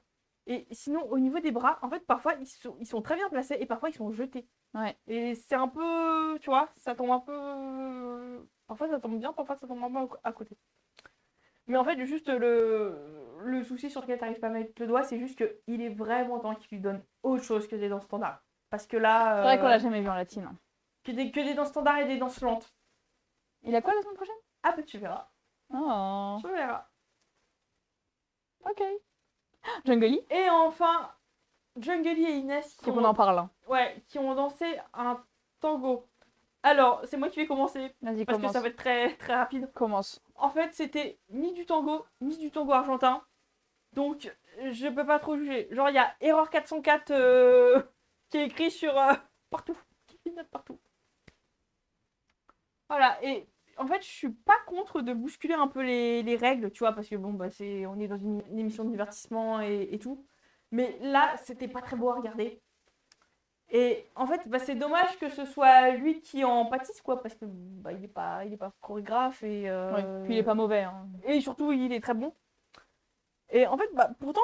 Et sinon, au niveau des bras, en fait, parfois, ils sont très bien placés et parfois, ils sont jetés. Ouais. Et c'est un peu, tu vois, ça tombe un peu... Parfois, ça tombe bien, parfois, ça tombe un peu à côté. Mais en fait, juste le souci sur lequel tu n'arrives pas à mettre le doigt, c'est juste qu'il est vraiment temps qu'il lui donne autre chose que des danses standards. Parce que là... C'est vrai qu'on l'a jamais vu en latine. Que des danses standards et des danses lentes. Il a quoi la semaine prochaine? Ah, bah tu verras. Oh. Tu verras. Ok. Jungly. Et enfin, Jungly et Inès Faut qu'on en parle. Hein. Ouais, qui ont dansé un tango. Alors, c'est moi qui vais commencer. Vas-y, Parce commence. que ça va être très, très rapide. Commence. En fait, c'était ni du tango argentin. Donc, je peux pas trop juger. Genre, il y a Erreur 404 qui est écrit sur partout. Qui note partout. Voilà, et en fait, je suis pas contre de bousculer un peu les règles, tu vois, parce que bon, bah, on est dans une émission de divertissement et tout. Mais là, c'était pas très beau à regarder. Et en fait, bah, c'est dommage que ce soit lui qui en pâtisse, quoi, parce que bah, il est pas chorégraphe et, Oui, puis il est pas mauvais. Hein. et surtout, il est très bon. Et en fait, bah, pourtant,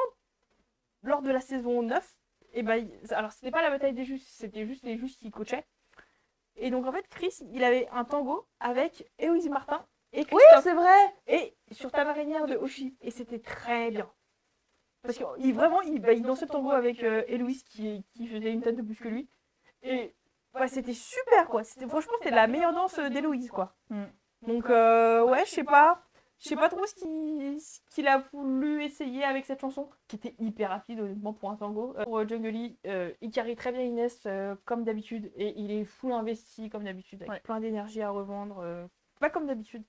lors de la saison 9, et bah, alors c'était pas la bataille des justes, c'était juste les justes qui coachaient. Et donc en fait, Chris, il avait un tango avec Héloïse Martin et Christophe. Oui, c'est vrai. Et sur Ta marinière de Oshi. Et c'était très bien. Parce qu'il vraiment, il dansait le tango avec Héloïse qui faisait une tête de plus que lui. Et bah, c'était super, quoi. Franchement, c'était la meilleure danse d'Héloïse, quoi. Donc, ouais, je sais pas. Je sais pas trop ce qu'il a voulu essayer avec cette chanson, qui était hyper rapide, honnêtement, pour un tango. Pour Jungly, il carry très bien Inès, comme d'habitude, et il est full investi, comme d'habitude, avec plein d'énergie à revendre. Pas comme d'habitude.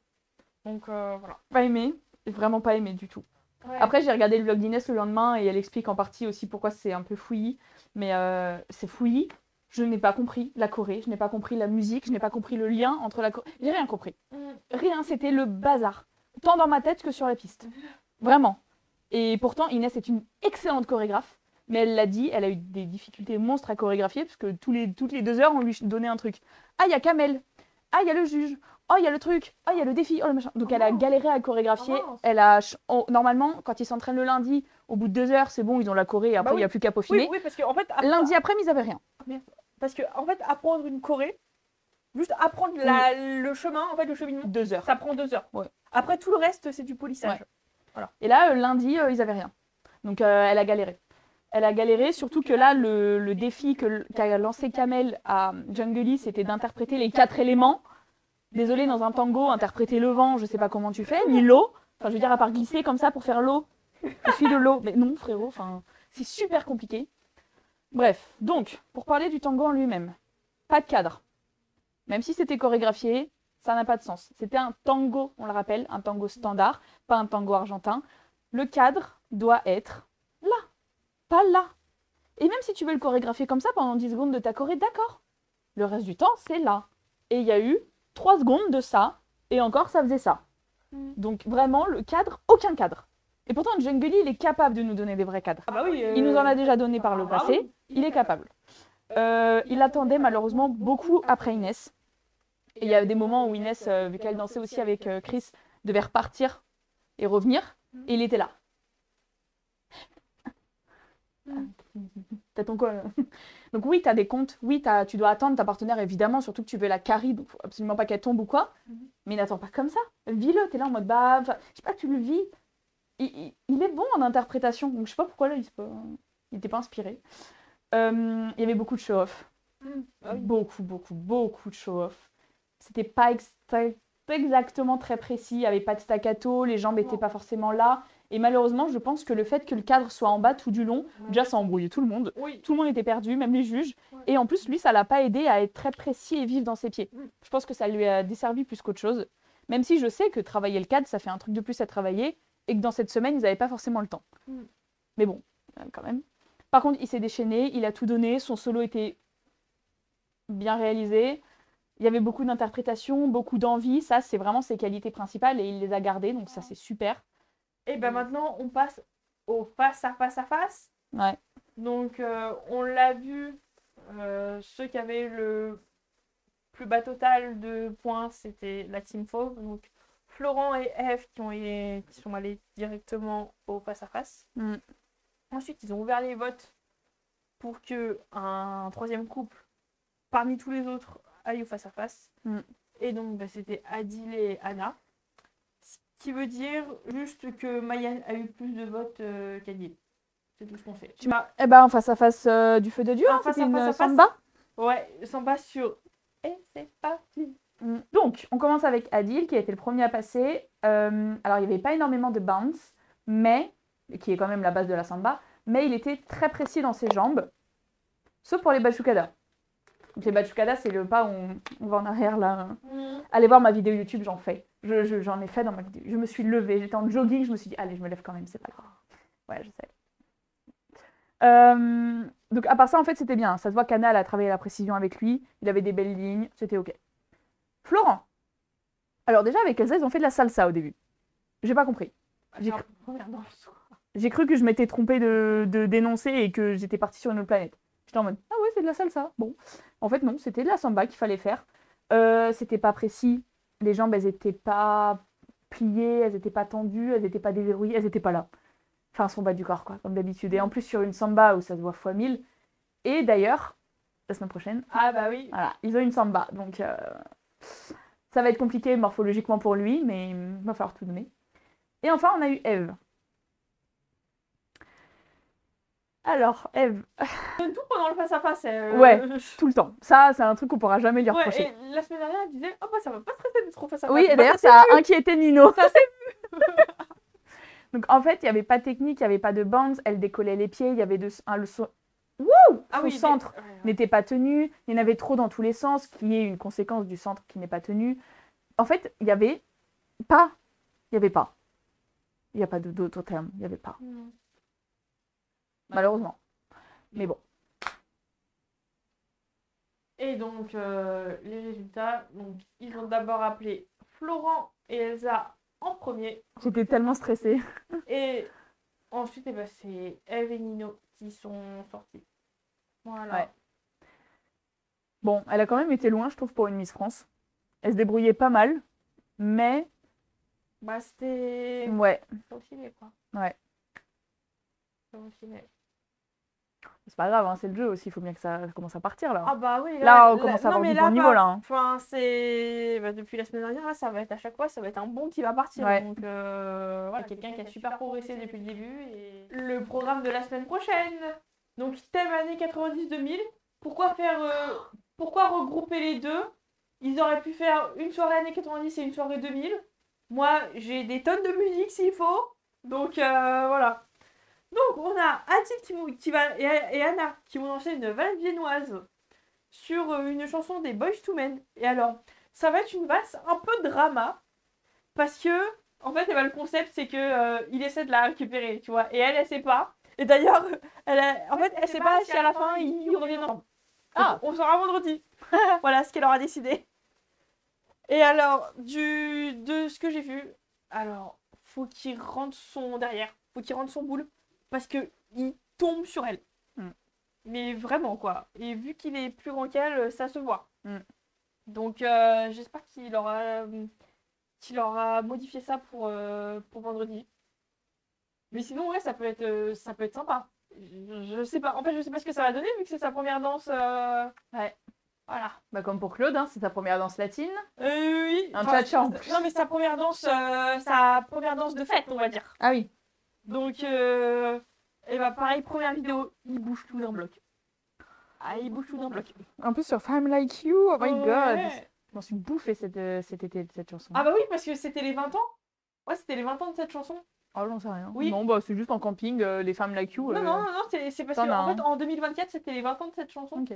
Donc, voilà. Pas aimé. Vraiment pas aimé du tout. Ouais. Après, j'ai regardé le vlog d'Inès le lendemain et elle explique en partie aussi pourquoi c'est un peu fouillis. Mais c'est fouillis. Je n'ai pas compris la choré, je n'ai pas compris la musique, je n'ai pas compris le lien entre la choré. J'ai rien compris. Rien, c'était le bazar. Tant dans ma tête que sur la piste. Vraiment. Et pourtant, Inès est une excellente chorégraphe. Mais elle l'a dit, elle a eu des difficultés monstres à chorégraphier parce que toutes les 2 heures, on lui donnait un truc. Ah, il y a Kamel. Ah, il y a le juge. Oh, il y a le truc. Oh, il y a le défi. Oh, le machin. Donc, elle a galéré à chorégraphier. Normalement, quand ils s'entraînent le lundi, au bout de 2 heures, c'est bon, ils ont la choré et après, il n'y a plus qu'à peaufiner. Oui, parce qu'en fait, lundi après, ils n'avaient rien. Parce que, en fait, apprendre une choré, juste apprendre le chemin, en fait, le cheminement, 2 heures. Ça prend 2 heures. Ouais. Après, tout le reste, c'est du polissage. Ouais. Voilà. Et là, lundi, ils n'avaient rien. Donc, elle a galéré. Elle a galéré, surtout que là, le défi qu'a lancé Kamel à Jungly, c'était d'interpréter les 4 éléments. Désolée, dans un tango, interpréter le vent, je sais pas comment tu fais, ni l'eau. Enfin, je veux dire, à part glisser comme ça pour faire l'eau. Je suis de l'eau. Mais non, frérot, enfin, c'est super compliqué. Bref, donc, pour parler du tango en lui-même, pas de cadre. Même si c'était chorégraphié, ça n'a pas de sens. C'était un tango, on le rappelle, un tango standard, pas un tango argentin. Le cadre doit être là, pas là. Et même si tu veux le chorégraphier comme ça pendant 10 secondes de ta choré, d'accord. Le reste du temps, c'est là. Et il y a eu 3 secondes de ça, et encore, ça faisait ça. Donc vraiment, le cadre, aucun cadre. Et pourtant, Jungly, il est capable de nous donner des vrais cadres. Ah bah oui, il nous en a déjà donné par le passé, oui. Il est capable. Il attendait malheureusement beaucoup après Inès. Et il y a des moments où Inès, vu qu'elle dansait aussi avec Chris, devait repartir et revenir, et il était là. T'as ton col. Donc oui, t'as des comptes, oui, tu dois attendre ta partenaire, évidemment, surtout que tu veux la carry, donc faut absolument pas qu'elle tombe ou quoi. Mais n'attends pas comme ça. Vis-le, t'es là en mode bah, je sais pas, tu le vis. Il est bon en interprétation, donc je sais pas pourquoi là, il était pas inspiré. Il y avait beaucoup de show-off. Beaucoup de show-off. C'était pas exactement très précis, il n'y avait pas de staccato, les jambes n'étaient pas forcément là. Et malheureusement, je pense que le fait que le cadre soit en bas tout du long, déjà ça embrouillait tout le monde. Oui. Tout le monde était perdu, même les juges. Ouais. Et en plus, lui, ça l'a pas aidé à être très précis et vif dans ses pieds. Je pense que ça lui a desservi plus qu'autre chose. Même si je sais que travailler le cadre, ça fait un truc de plus à travailler et que dans cette semaine, ils n'avaient pas forcément le temps. Mais bon, quand même. Par contre, il s'est déchaîné, il a tout donné, son solo était bien réalisé. Il y avait beaucoup d'interprétation, beaucoup d'envie. Ça, c'est vraiment ses qualités principales et il les a gardées, donc ça, c'est super. Et ben maintenant, on passe au face-à-face. Ouais. Donc, on l'a vu, ceux qui avaient le plus bas total de points, c'était la Team Fauve. Donc, Florent et Eve qui sont allés directement au face-à-face. Ensuite, ils ont ouvert les votes pour qu'un troisième couple, parmi tous les autres, aille au face-à-face. Et donc, c'était Adil et Anna. Ce qui veut dire juste que Maya a eu plus de votes qu'Adil. C'est tout ce qu'on sait. Eh ben, en face-à-face du feu de Dieu, c'était une samba. Ouais, samba sur... Et c'est parti. Donc, on commence avec Adil, qui a été le premier à passer. Alors, il n'y avait pas énormément de bounce, mais qui est quand même la base de la samba. mais il était très précis dans ses jambes, sauf pour les Bachukada. Donc les Bachukada, c'est le pas où on va en arrière là. Allez voir ma vidéo YouTube, j'en fais. J'en ai fait dans ma vidéo. Je me suis levée, j'étais en jogging, je me suis dit, allez, je me lève quand même, c'est pas grave. Ouais, je sais. Donc à part ça, en fait, c'était bien. Ça se voit qu'Anna, elle a travaillé la précision avec lui. Il avait des belles lignes, c'était ok. Florent. Alors déjà, avec Elsa, ils ont fait de la salsa au début. J'ai pas compris. J'ai cru que je m'étais trompée de dénoncer et que j'étais partie sur une autre planète. J'étais en mode, ah ouais, c'est de la salsa. Bon. En fait, non, c'était de la samba qu'il fallait faire. C'était pas précis. Les jambes, elles étaient pas pliées, elles étaient pas tendues, elles étaient pas déverrouillées, elles étaient pas là. Enfin, son bas du corps, quoi, comme d'habitude. Et en plus, sur une samba où ça se voit fois 1000. Et d'ailleurs, la semaine prochaine, Ah bah oui. voilà, ils ont une samba. Donc, ça va être compliqué morphologiquement pour lui, mais il va falloir tout donner. Et enfin, on a eu Eve. Alors, Eve. Tout pendant le face-à-face. Ouais, tout le temps. Ça, c'est un truc qu'on pourra jamais lui Ouais, reprocher. et la semaine dernière, elle disait, oh bah ça va pas stresser d'être trop face-à-face. Oui, et Bah, d'ailleurs, ça ça s'est a vu. inquiété Nino. Ça s'est Donc, en fait, il n'y avait pas de technique, il n'y avait pas de bands, elle décollait les pieds, il y avait son Ah oui, centre mais- ouais. n'était pas tenu, il y en avait trop dans tous les sens, qui est une conséquence du centre qui n'est pas tenu. En fait, il n'y avait pas. Il n'y avait pas. Il n'y a pas d'autre terme, il n'y avait pas. Mm. Malheureusement. Mais bon. Et donc, les résultats, donc, ils ont d'abord appelé Florent et Elsa en premier. J'étais tellement stressée. Et ensuite, eh ben, c'est Eve et Nino qui sont sortis. Voilà. Ouais. Bon, elle a quand même été loin, je trouve, pour une Miss France. Elle se débrouillait pas mal, mais Bah, c'était. ouais, Ça oscillait, quoi. ouais. Ça oscillait. C'est pas grave, hein, c'est le jeu aussi, il faut bien que ça commence à partir là. Ah bah oui, Là, on commence à avoir non, du mais bon là, niveau là. Hein. Enfin, c'est. Bah, depuis la semaine dernière, là, ça va être à chaque fois, ça va être un bon qui va partir. Ouais. Donc, voilà, quelqu'un qui a super progressé depuis le début. Et le programme de la semaine prochaine. Donc, thème année 90-2000. Pourquoi regrouper les deux? Ils auraient pu faire une soirée année 90 et une soirée 2000. Moi, j'ai des tonnes de musique s'il faut. Donc, voilà. Donc, on a Atil et Anna qui vont lancer une valse viennoise sur une chanson des Boyz II Men. Et alors, ça va être une valse un peu drama parce que, en fait, le concept, c'est que il essaie de la récupérer, tu vois, et elle sait pas. Et d'ailleurs, elle sait pas si à la fin, ils reviennent ensemble. Ah. On saura vendredi. Voilà ce qu'elle aura décidé. Et alors, de ce que j'ai vu, alors, faut qu'il rentre son derrière, faut qu'il rentre son boule, parce que il tombe sur elle. Mm. Mais vraiment, quoi. Et vu qu'il est plus grand qu'elle, ça se voit. Mm. Donc, j'espère qu'il aura modifié ça pour vendredi. Mais sinon, ouais, ça peut être sympa. Je sais pas. En fait, je sais pas ce que ça va donner, vu que c'est sa première danse. Ouais. Voilà. Bah, comme pour Claude, hein, c'est sa première danse latine. Oui. Un Enfin, cha-cha en plus. Non, mais sa première danse de fête, on va dire. Ah oui. Donc, et bah pareil, première vidéo, il bouge tout d'un bloc. Ah, il bouge tout d'un bloc. En plus sur Femme Like You, oh my god. Ouais. Je m'en suis bouffée cet été de cette chanson. Ah bah oui, parce que c'était les 20 ans. Ouais, c'était les 20 ans de cette chanson. Oh, j'en sais rien. Oui. Non, bah c'est juste en camping, les Femmes Like You. Non, c'est parce t'en que as en un. fait, en 2024, c'était les 20 ans de cette chanson. Ok.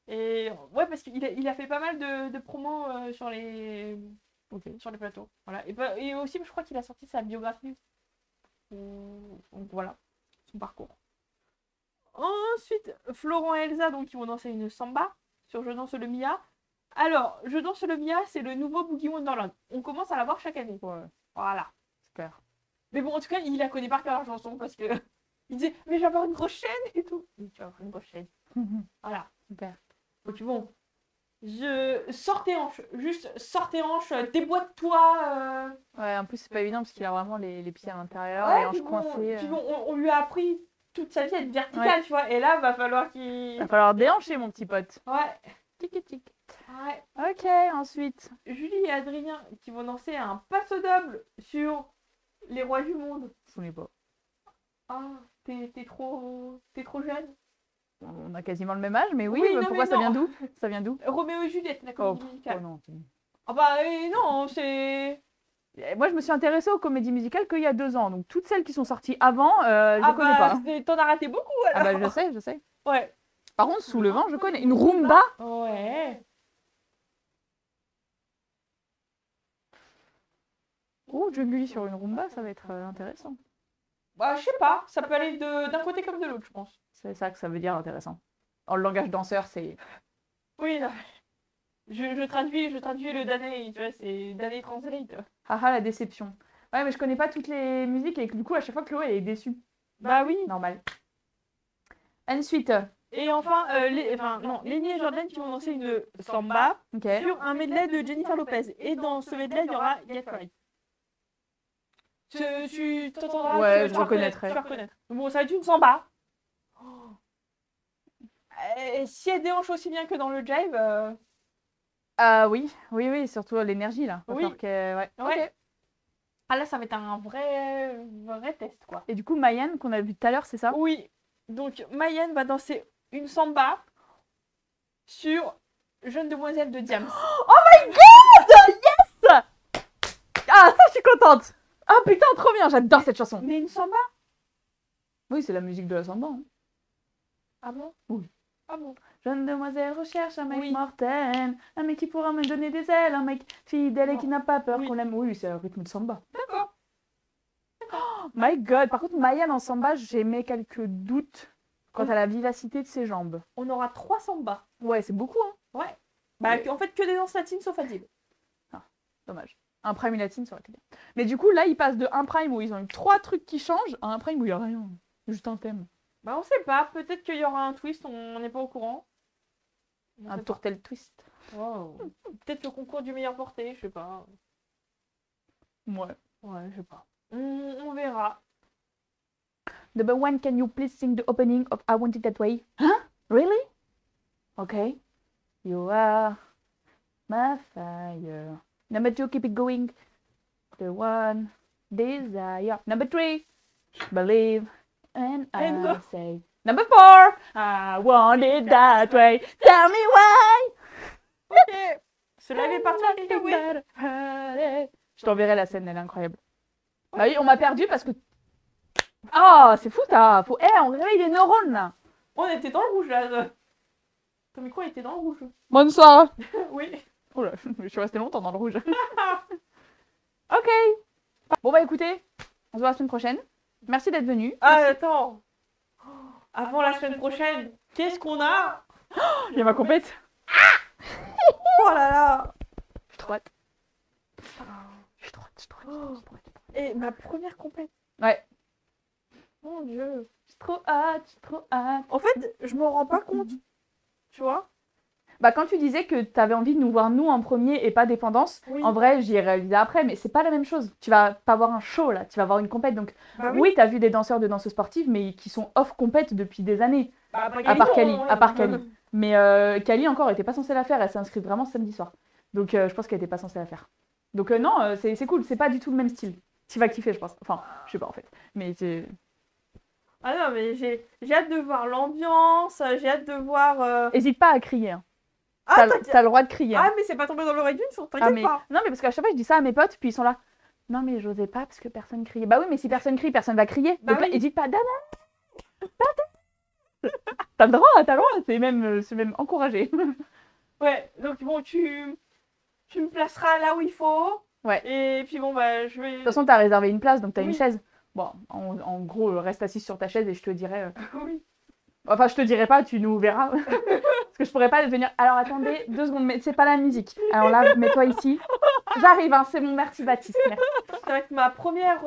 Et ouais, parce qu'il a fait pas mal de promos sur les plateaux. Voilà. Et aussi, je crois qu'il a sorti sa biographie. Donc voilà, son parcours. Ensuite, Florent et Elsa, donc ils vont danser une samba sur Je danse le Mia. Alors, Je danse le Mia, c'est le nouveau Boogie Wonderland. On commence à la voir chaque année. Ouais. Voilà. Super. Mais bon, en tout cas, il la connaît par cœur la chanson parce que il disait, mais je vais avoir une grosse chaîne et tout. Oui, tu vas avoir une grosse chaîne. Voilà. Super. Donc bon, sors tes hanches, juste sors tes hanches, déboîte-toi. Ouais, en plus c'est pas évident parce qu'il a vraiment les pieds à l'intérieur, Ouais, les hanches puis bon, coincées. puis bon, on lui a appris toute sa vie à être verticale, tu vois. Et là, va falloir qu'il. Il va falloir déhancher mon petit pote. Ouais. Tic tic. Ouais. Ok, ensuite. Julie et Adrien qui vont danser un passo double sur Les Rois du Monde. Je connais pas. Ah, t'es trop jeune. On a quasiment le même âge, mais oui, Oui, mais non, pourquoi mais ça non. vient d'où? Ça vient d'où? Roméo et Juliette, la comédie Oh musicale. non. Ah bah non, c'est. Et moi, je me suis intéressée aux comédies musicales qu'il y a 2 ans. Donc, toutes celles qui sont sorties avant, je ne connais pas. T'en as raté beaucoup alors. Ah bah, je sais. Ouais. Par contre, Sous le vent, je connais. Une rumba. Ouais. Oh, Jungle sur une rumba, ça va être intéressant. Bah, je sais pas. Ça peut aller d'un côté comme de l'autre, je pense. C'est ça que ça veut dire intéressant. En langage danseur, c'est... Oui, non. Je traduis le Danny, tu vois, c'est Danny Translate. Haha, la déception. Ouais, mais je connais pas toutes les musiques et du coup, à chaque fois, Chloé, elle est déçue. Bah oui. Normal. Ensuite. Et enfin, Lenny et Jordan qui vont danser une samba sur un medley de Jennifer Lopez. Et dans ce medley, il y aura Get Right. Tu t'entendras. Ouais, tu je reconnaîtrai. Tu vas reconnaître. Bon, ça va être une samba. Si elle déhanche aussi bien que dans le jive. Ah oui, surtout l'énergie là. Oui. Ouais. Okay. Ah là, ça va être un vrai test, quoi. Et du coup, Mayan, qu'on a vu tout à l'heure, c'est ça? Oui. Donc, Mayan va danser une samba sur Jeune demoiselle de Diams. Oh my god! Yes! Ah, ça, je suis contente! Ah putain, trop bien, j'adore cette chanson. Mais une samba? Oui, c'est la musique de la samba. Hein. Ah bon? Oui. Ah bon? Jeune demoiselle recherche un mec mortel, un mec qui pourra me donner des ailes, un mec fidèle et qui n'a pas peur qu'on l'aime. Oui, c'est un rythme de samba. D'accord. Oh my god, par contre, Mayan en samba, j'ai mis quelques doutes quant à la vivacité de ses jambes. On aura 3 sambas. Ouais, c'est beaucoup, hein. Ouais. Bah, en fait, que des danses latines sauf Adil. Ah, dommage. Un prime latine, ça aurait été bien. Mais du coup, là, ils passent de un prime où ils ont eu 3 trucs qui changent à un prime où il n'y a rien. Juste un thème. Bah, on sait pas. Peut-être qu'il y aura un twist, on n'est pas au courant. Un tourtel twist. Wow. Peut-être le concours du meilleur porté, je sais pas. Ouais. Ouais, je sais pas. On verra. Number 1, can you please sing the opening of I Want It That Way? Huh? Really? Okay. You are my fire. Number 2, keep it going. The one, desire. Number 3, believe. And I say. Number 4, I want it that way. Tell me why. Ok. Cela est parti à Kiwi. Je t'enverrai la scène, elle est incroyable. Okay. Bah oui, on m'a perdu parce que... Oh, c'est fou ça. Faut... on réveille les neurones là. On était dans le rouge là. Ton micro était dans le rouge. Bonsoir. Oui. Oh là, je suis restée longtemps dans le rouge. Ok. Bon bah écoutez, on se voit la semaine prochaine. Merci d'être venu. Ah attends. Avant la semaine prochaine, qu'est-ce qu'on a? Il y a ma compète. Oh là là. Je suis trop hâte. Je suis trop hâte. Et ma première compète. Ouais. Mon Dieu. Je suis trop hâte. En fait, je m'en rends pas compte. Tu vois? Bah quand tu disais que t'avais envie de nous voir nous en premier et pas Dépendance, en vrai j'y ai réalisé après, mais c'est pas la même chose. Tu vas pas voir un show là, tu vas voir une compète. Donc oui, t'as vu des danseurs de danseuses sportives, mais qui sont off compète depuis des années. Bah, à part Kali. Mais Kali encore était pas censée la faire, elle s'est inscrite vraiment samedi soir. Donc je pense qu'elle était pas censée la faire. Donc non, c'est cool, c'est pas du tout le même style. Tu vas kiffer je pense. Enfin, je sais pas en fait. Mais c'est... Ah non, mais j'ai hâte de voir l'ambiance, j'ai hâte de voir... Hésite pas à crier. Hein. Ah, t'as le droit de crier. Ah, mais c'est pas tombé dans l'oreille d'une sourde, t'inquiète pas. Non, mais parce qu'à chaque fois, je dis ça à mes potes, puis ils sont là. Non, mais j'osais pas parce que personne criait. Bah oui, mais si personne crie, personne va crier. Bah donc là, hésite pas. T'as le droit, c'est même encouragé. Ouais, donc bon, tu me placeras là où il faut. Ouais. Et puis bon, bah, je vais... De toute façon, t'as réservé une place, donc t'as une chaise. Bon, en gros, reste assise sur ta chaise et je te dirai... Oui. Enfin, je te dirai pas, tu nous verras. Parce que je pourrais pas venir... Alors, attendez, 2 secondes, mais c'est pas la musique. Alors là, mets-toi ici. J'arrive, hein, c'est mon merci Baptiste. Merci. Ça va être ma première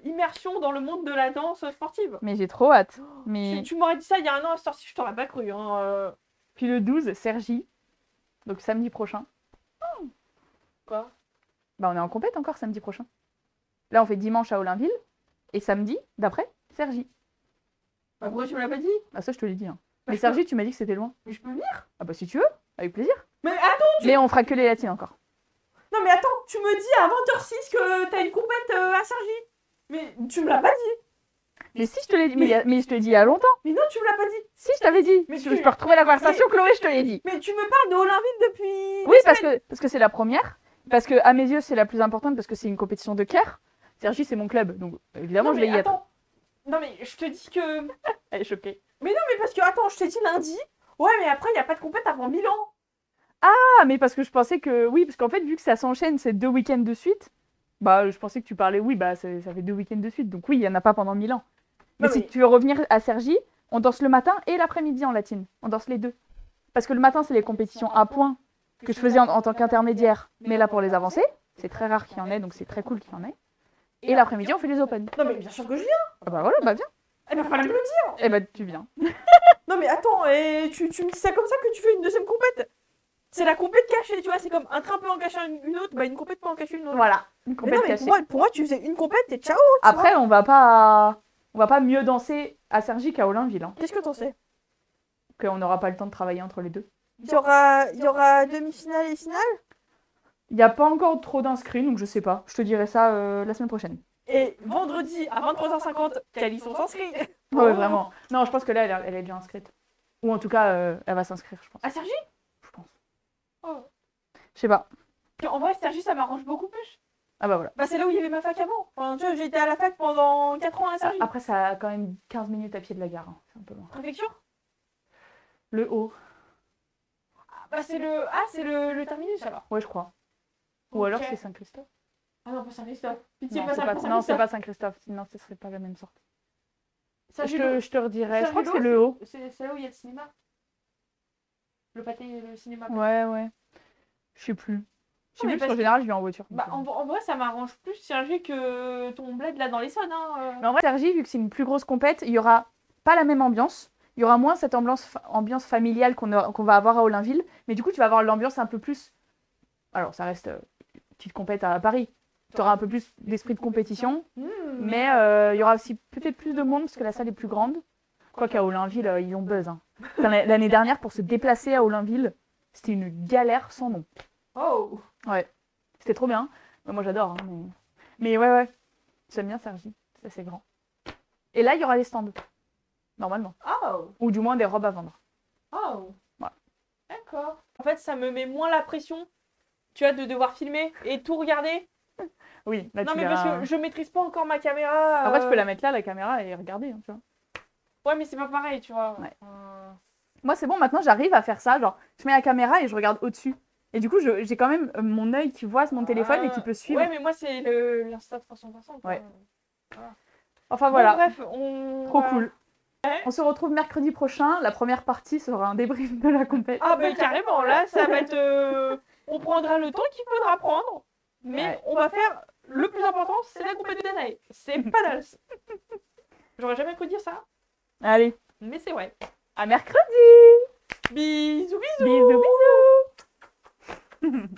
immersion dans le monde de la danse sportive. Mais j'ai trop hâte. Mais... Tu m'aurais dit ça il y a un an à cette heure-ci, je t'aurais pas cru. Hein. Puis le 12, Sergi. Donc samedi prochain. Quoi? Bah, on est en compète encore samedi prochain. Là, on fait dimanche à Olinville. Et samedi, d'après, Sergi. Bah, pourquoi tu me l'as pas dit? Ah, ça, je te l'ai dit. Hein. Mais Sergi, tu m'as dit que c'était loin. Mais je peux venir? Ah, bah, si tu veux, avec plaisir. Mais attends, Mais on fera que les latines encore. Non, mais attends, tu me dis à 20h06 que t'as une compète à Sergi. Mais tu me l'as pas dit. Mais si, je te l'ai dit. Mais je te l'ai dit il y a longtemps. Mais non, tu me l'as pas dit. Si, je t'avais dit. Mais je peux retrouver la conversation, Chloé, je te l'ai dit. Mais tu me parles de Olinville depuis... Oui, parce que c'est la première. Parce que à mes yeux, c'est la plus importante parce que c'est une compétition de care. Sergi, c'est mon club, donc évidemment, Non, je vais y être. attends. Non, mais je te dis que. Elle est choquée. Mais non, mais parce que, attends, je t'ai dit lundi. Ouais, mais après, il n'y a pas de compète avant Milan. Ah, mais parce que je pensais que. Oui, parce qu'en fait, vu que ça s'enchaîne, c'est 2 week-ends de suite, bah, je pensais que tu parlais. Oui, bah, ça fait 2 week-ends de suite, donc oui, il n'y en a pas pendant 1000 ans. Mais Non, si tu veux revenir à Sergi, on danse le matin et l'après-midi en latine. On danse les deux. Parce que le matin, c'est les compétitions à points que je faisais en tant qu'intermédiaire, mais là pour les avancées. C'est très rare qu'il y en ait, donc c'est très cool qu'il y en ait. Et l'après-midi, on fait les open. Non, mais bien sûr que je viens. Ah bah voilà, bah viens. Eh ben, fallait me le dire. Eh bah tu viens. Non, mais attends, et tu me dis ça comme ça que tu fais une deuxième compète. C'est la compète cachée, tu vois. C'est comme un train peut en cacher une autre, bah une compète peut en cacher une autre. Voilà, une Mais compète non, mais cachée. pour moi, tu faisais une compète et ciao. Après, on va pas mieux danser à Sergi qu'à Olinville. Hein. Qu'est-ce que t'en sais? Qu'on n'aura pas le temps de travailler entre les deux. Il y aura demi-finale et finale. Il n'y a pas encore trop d'inscrits, donc je sais pas. Je te dirai ça la semaine prochaine. Et vendredi à 23h50, Calisson s'inscrit. Ouais, vraiment. Non, je pense que là, elle est déjà inscrite. Ou en tout cas, elle va s'inscrire, je pense. À Sergi? Je pense. Oh. Je sais pas. En vrai, Sergi, ça m'arrange beaucoup plus. Ah bah voilà. Bah, c'est là où il y avait ma fac avant. Enfin, tu vois, j'ai été à la fac pendant 4 ans à Sergi. Après, ça a quand même 15 minutes à pied de la gare. Hein. C'est un peu loin. Préfecture? Le haut. Bah, c'est le terminus alors. Ouais, je crois. Ou alors Ok. c'est Saint-Christophe. Ah non, pas Saint-Christophe. Pitié, Non, pas c'est pas, Saint-Christophe. non, c'est pas Saint-Christophe. Sinon, ce serait pas la même sorte. Sergi, Je te redirai. Je crois que c'est Sergi, le haut. c'est là où il y a le cinéma. Le pâté, le cinéma. Ouais, ouais. Je sais plus. Je sais mais plus parce parce qu'en que- général, je viens en voiture. Bah, donc, en vrai, ça m'arrange plus Sergi que ton bled là dans les Saônes. Mais en vrai, Sergi, vu que c'est une plus grosse compète, il y aura pas la même ambiance. Il y aura moins cette ambiance familiale qu'on va avoir à Olinville. Mais du coup, tu vas avoir l'ambiance un peu plus. Alors, ça reste petite compète à Paris. Tu auras un peu plus d'esprit de compétition. Mais il y aura aussi peut-être plus de monde parce que la salle est plus grande. Quoiqu'à Olinville, ils ont buzz. Hein. Enfin, l'année dernière, pour se déplacer à Olinville, c'était une galère sans nom. Oh! Ouais, c'était trop bien. Moi, j'adore. Hein, mais ouais, j'aime bien Sergi. C'est assez grand. Et là, il y aura des stands. Normalement. Oh! Ou du moins des robes à vendre. Oh! Voilà. D'accord. En fait, ça me met moins la pression, tu vois, de devoir filmer et tout regarder. Oui, là, Non, tu mais verras. parce que je maîtrise pas encore ma caméra. Après, tu peux la mettre là, la caméra, et regarder. Hein, tu vois. Ouais, mais c'est pas pareil, tu vois. Ouais. Moi, c'est bon, maintenant, j'arrive à faire ça. Genre, je mets la caméra et je regarde au-dessus. Et du coup, j'ai quand même mon œil qui voit mon téléphone et qui peut suivre. Ouais, mais moi, c'est l'Insta 360. Ouais. Voilà. Enfin, Bon, voilà. bref, Trop cool. On se retrouve mercredi prochain. La première partie sera un débrief de la compète. Ah, bah, carrément, là, ça va être. On prendra le temps qu'il faudra prendre, mais Ouais. on va faire. Le plus important, c'est la compète de Danae. C'est pas d'als. J'aurais jamais cru dire ça, Allez, mais c'est vrai. à mercredi. Bisous, bisous! Bisous, bisous.